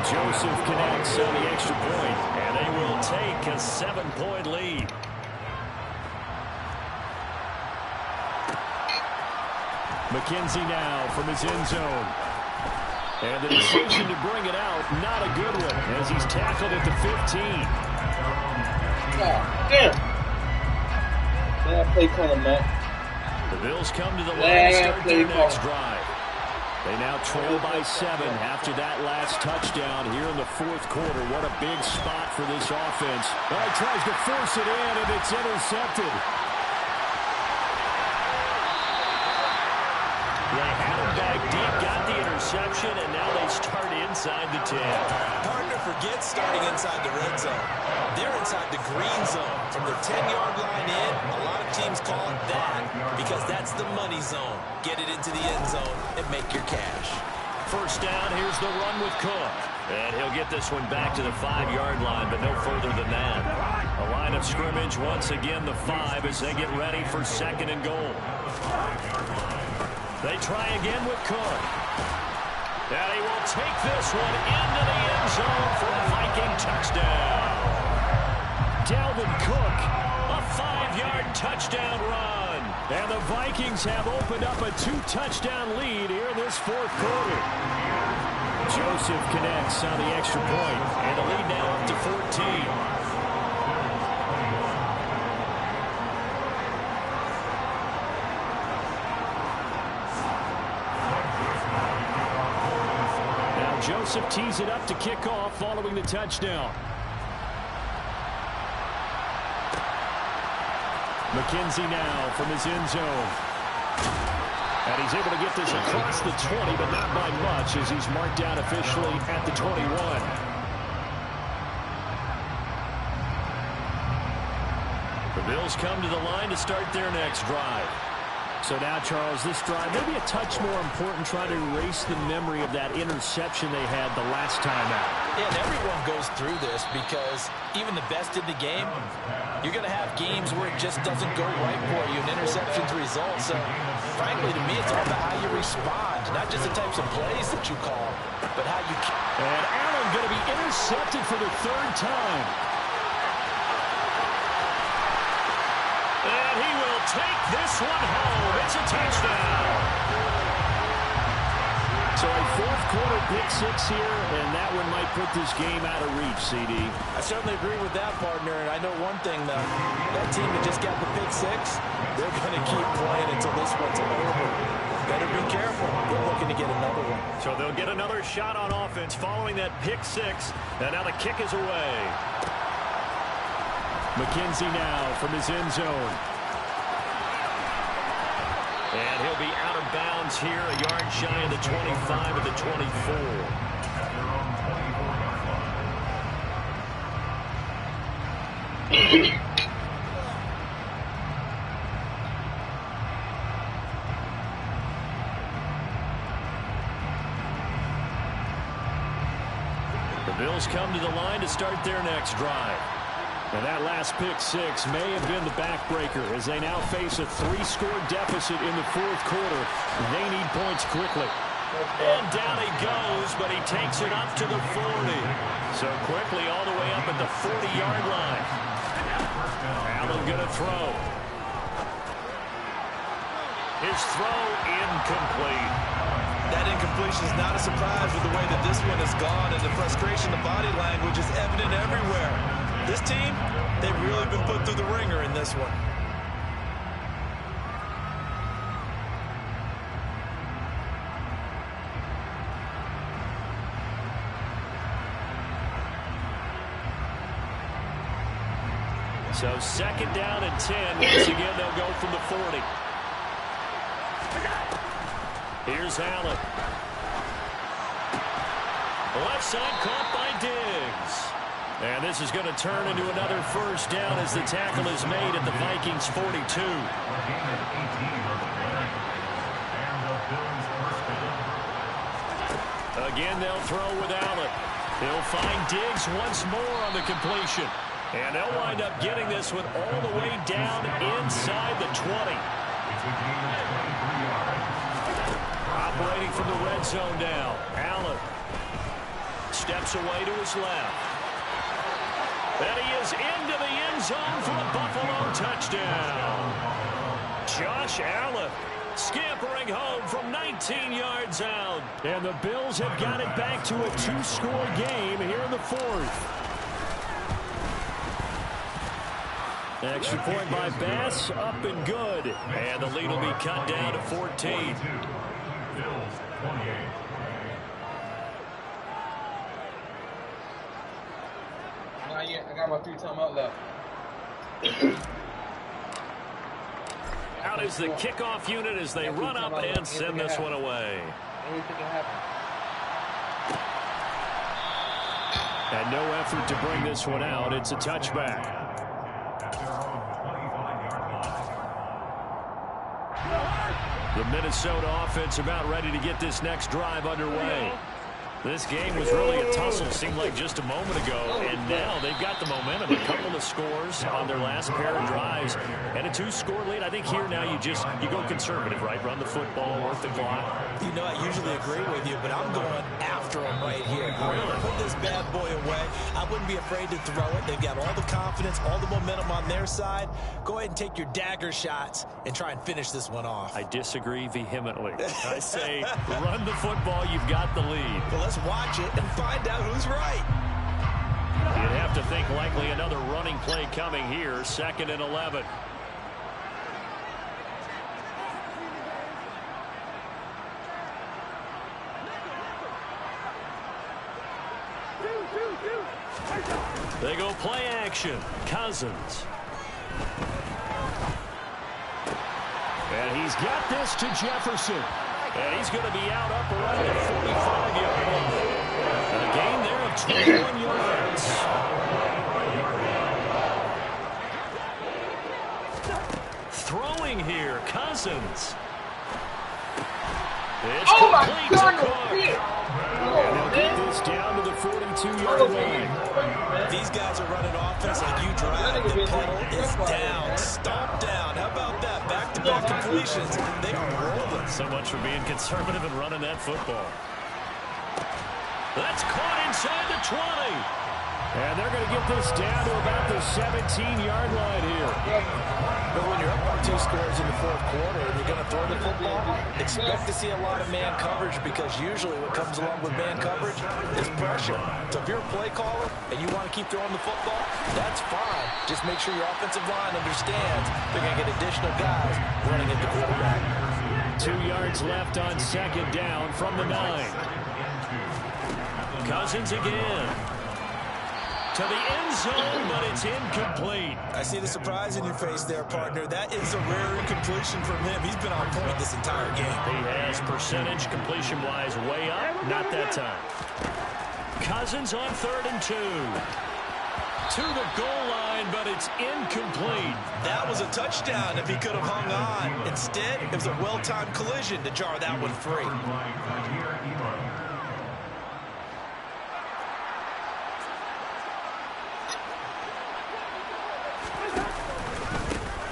Joseph connects on the extra point, and they will take a 7-point lead. McKenzie now from his end zone. And the decision to bring it out, not a good one, as he's tackled at the 15. God damn. Bad play calling, man. The Bills come to the line to start their next drive. They now trail by 7 after that last touchdown here in the 4th quarter. What a big spot for this offense. Well, he tries to force it in, and it's intercepted. They had him back deep, got the interception, and now they start inside the 10. Partner forgets starting inside the red zone. They're inside the green zone. From the 10-yard line in, a lot of teams call it that because that's the money zone. Get it into the end zone and make your cash. First down, here's the run with Cook. And he'll get this one back to the 5-yard line, but no further than that. A line of scrimmage, once again the 5 as they get ready for 2nd and goal. They try again with Cook. And he will take this one into the end zone for a Viking touchdown. Dalvin Cook, a 5-yard touchdown run. And the Vikings have opened up a 2-touchdown lead here in this 4th quarter. Joseph connects on the extra point, and the lead now up to 14. Joseph tees it up to kick off following the touchdown. McKenzie now from his end zone. And he's able to get this across the 20, but not by much as he's marked down officially at the 21. The Bills come to the line to start their next drive. So now, Charles, this drive maybe a touch more important, trying to erase the memory of that interception they had the last time out. Yeah, and everyone goes through this because even the best in the game, you're going to have games where it just doesn't go right for you, and interceptions result. So, frankly, to me, it's all about how you respond, not just the types of plays that you call, but how you... And Allen going to be intercepted for the third time. And he will take this one home. It's a touchdown. So a fourth-quarter pick six here, and that one might put this game out of reach, CD. I certainly agree with that, partner. And I know one thing, though. That team that just got the pick six, they're going to keep playing until this one's over. Better be careful. They're looking to get another one. So they'll get another shot on offense following that pick six. And now the kick is away. McKenzie now from his end zone. And he'll be out of bounds here, a yard shy of the 25 of the 24. The Bills come to the line to start their next drive. And that last pick six may have been the backbreaker as they now face a 3-score deficit in the fourth quarter. They need points quickly. And down he goes, but he takes it up to the 40. So quickly all the way up at the 40-yard line. Allen going to throw. His throw incomplete. That incompletion is not a surprise with the way that this one has gone, and the frustration, the body language is evident everywhere. This team, they've really been put through the ringer in this one. So second down and 10. Once again, they'll go from the 40. Here's Allen. Left side caught by Diggs. And this is going to turn into another first down as the tackle is made at the Vikings 42. Again, they'll throw with Allen. He'll find Diggs once more on the completion. And they'll wind up getting this one all the way down inside the 20. Operating from the red zone now. Allen steps away to his left. And he is into the end zone for a Buffalo touchdown. Josh Allen scampering home from 19 yards out. And the Bills have got it back to a 2-score game here in the fourth. Extra point by Bass, up and good. And the lead will be cut down to 14. Bills 28. Not yet. I got my 3 timeout left. Out is the kickoff unit as they run up and send this one away. Anything can happen. And no effort to bring this one out. It's a touchback. The Minnesota offense about ready to get this next drive underway. This game was really a tussle, seemed like just a moment ago, and now they've got the momentum. A couple of scores on their last pair of drives, and a 2-score lead. I think here now you go conservative, right? Run the football, work the clock. You know, I usually agree with you, but I'm going after them right here. Really? Put this bad boy away. I wouldn't be afraid to throw it. They've got all the confidence, all the momentum on their side. Go ahead and take your dagger shots and try and finish this one off. I disagree vehemently. I say run the football. You've got the lead. Well, let's watch it and find out who's right. You'd have to think likely another running play coming here. 2nd and 11. They go play action. Cousins. And he's got this to Jefferson. And he's going to be out up around the 45-yard line. A gain there of 21 yards. Throwing here, Cousins. It's complete to Cook. And they'll get this down to the 42-yard line. These guys are running offense like you drive. The pedal is down. Stop down. How about that? Back-to-back completions. They are rolling. So much for being conservative and running that football. That's caught inside the 20. And they're going to get this down to about the 17-yard line here. But when you're up by 2 scores in the fourth quarter and you're going to throw the football, expect to see a lot of man coverage because usually what comes along with man coverage is pressure. So if you're a play caller and you want to keep throwing the football, that's fine. Just make sure your offensive line understands they're going to get additional guys running at the quarterback. 2 yards left on second down from the 9. Cousins again. To the end zone, but it's incomplete. I see the surprise in your face there, partner. That is a rare incompletion from him. He's been on point this entire game. He has percentage completion-wise way up. Not that time. Cousins on 3rd and 2. To the goal line, but it's incomplete. That was a touchdown if he could have hung on. Instead, it was a well-timed collision to jar that one free.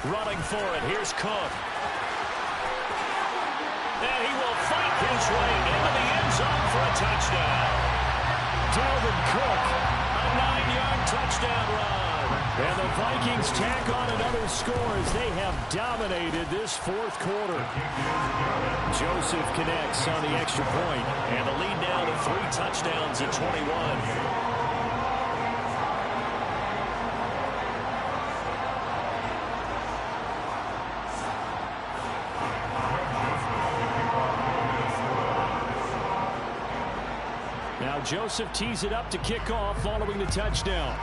Running for it. Here's Cook. And he will fight his way into the end zone for a touchdown. Dalvin Cook, a 9-yard touchdown run. And the Vikings tack on another score as they have dominated this fourth quarter. Joseph connects on the extra point, and the lead now to 3 touchdowns at 21. Joseph tees it up to kick off following the touchdown.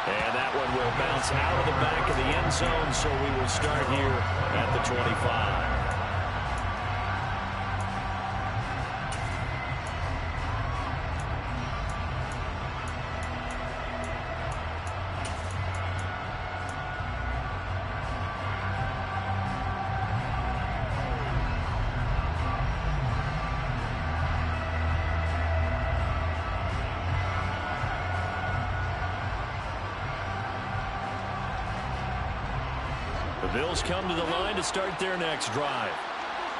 And that one will bounce out of the back of the end zone, so we will start here at the 25. The Bills come to the line to start their next drive.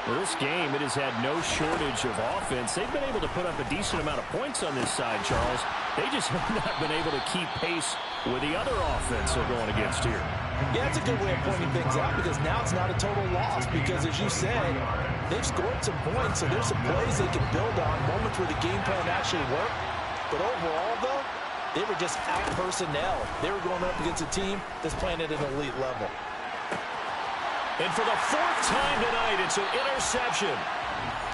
Well, this game, it has had no shortage of offense. They've been able to put up a decent amount of points on this side, Charles. They just have not been able to keep pace with the other offense they're going against here. Yeah, it's a good way of pointing things out because now it's not a total loss because, as you said, they've scored some points, so there's some plays they can build on, moments where the game plan actually worked. But overall, though, they were just out personnel. They were going up against a team that's playing at an elite level. And for the 4th time tonight, it's an interception.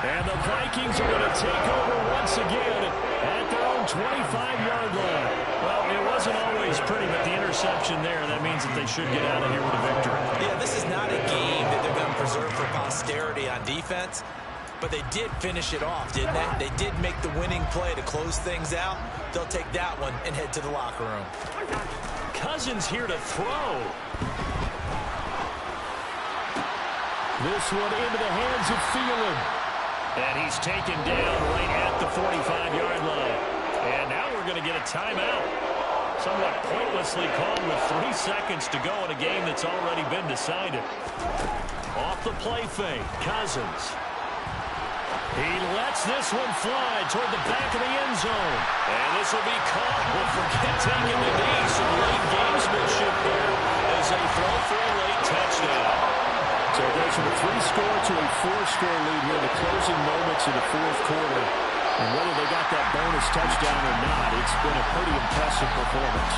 And the Vikings are going to take over once again at their own 25-yard line. Well, it wasn't always pretty, but the interception there, that means that they should get out of here with a victory. Yeah, this is not a game that they're going to preserve for posterity on defense, but they did finish it off, didn't they? They did make the winning play to close things out. They'll take that one and head to the locker room. Cousins here to throw. This one into the hands of Thielen. And he's taken down right at the 45-yard line. And now we're going to get a timeout. Somewhat pointlessly called with 3 seconds to go in a game that's already been decided. Off the play fake, Cousins. He lets this one fly toward the back of the end zone. And this will be caught. We'll forget taking the knee. Some late gamesmanship there as they throw for a late touchdown. So it goes from a 3-score to a 4-score lead here in the closing moments of the fourth quarter. And whether they got that bonus touchdown or not, it's been a pretty impressive performance.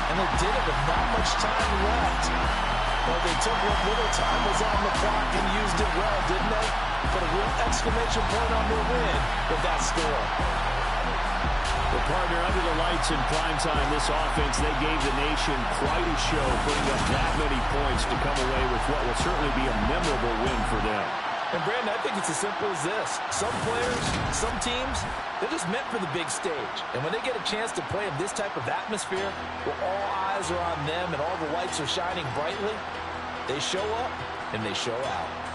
And they did it with not much time left. Well, they took what little time was on the clock and used it well, didn't they? Put a real exclamation point on their win with that score. Well, partner, I'm under the lights in primetime, this offense, they gave the nation quite a show, putting up that many points to come away with what will certainly be a memorable win for them. And, Brandon, I think it's as simple as this. Some players, some teams, they're just meant for the big stage. And when they get a chance to play in this type of atmosphere, where all eyes are on them and all the lights are shining brightly, they show up and they show out.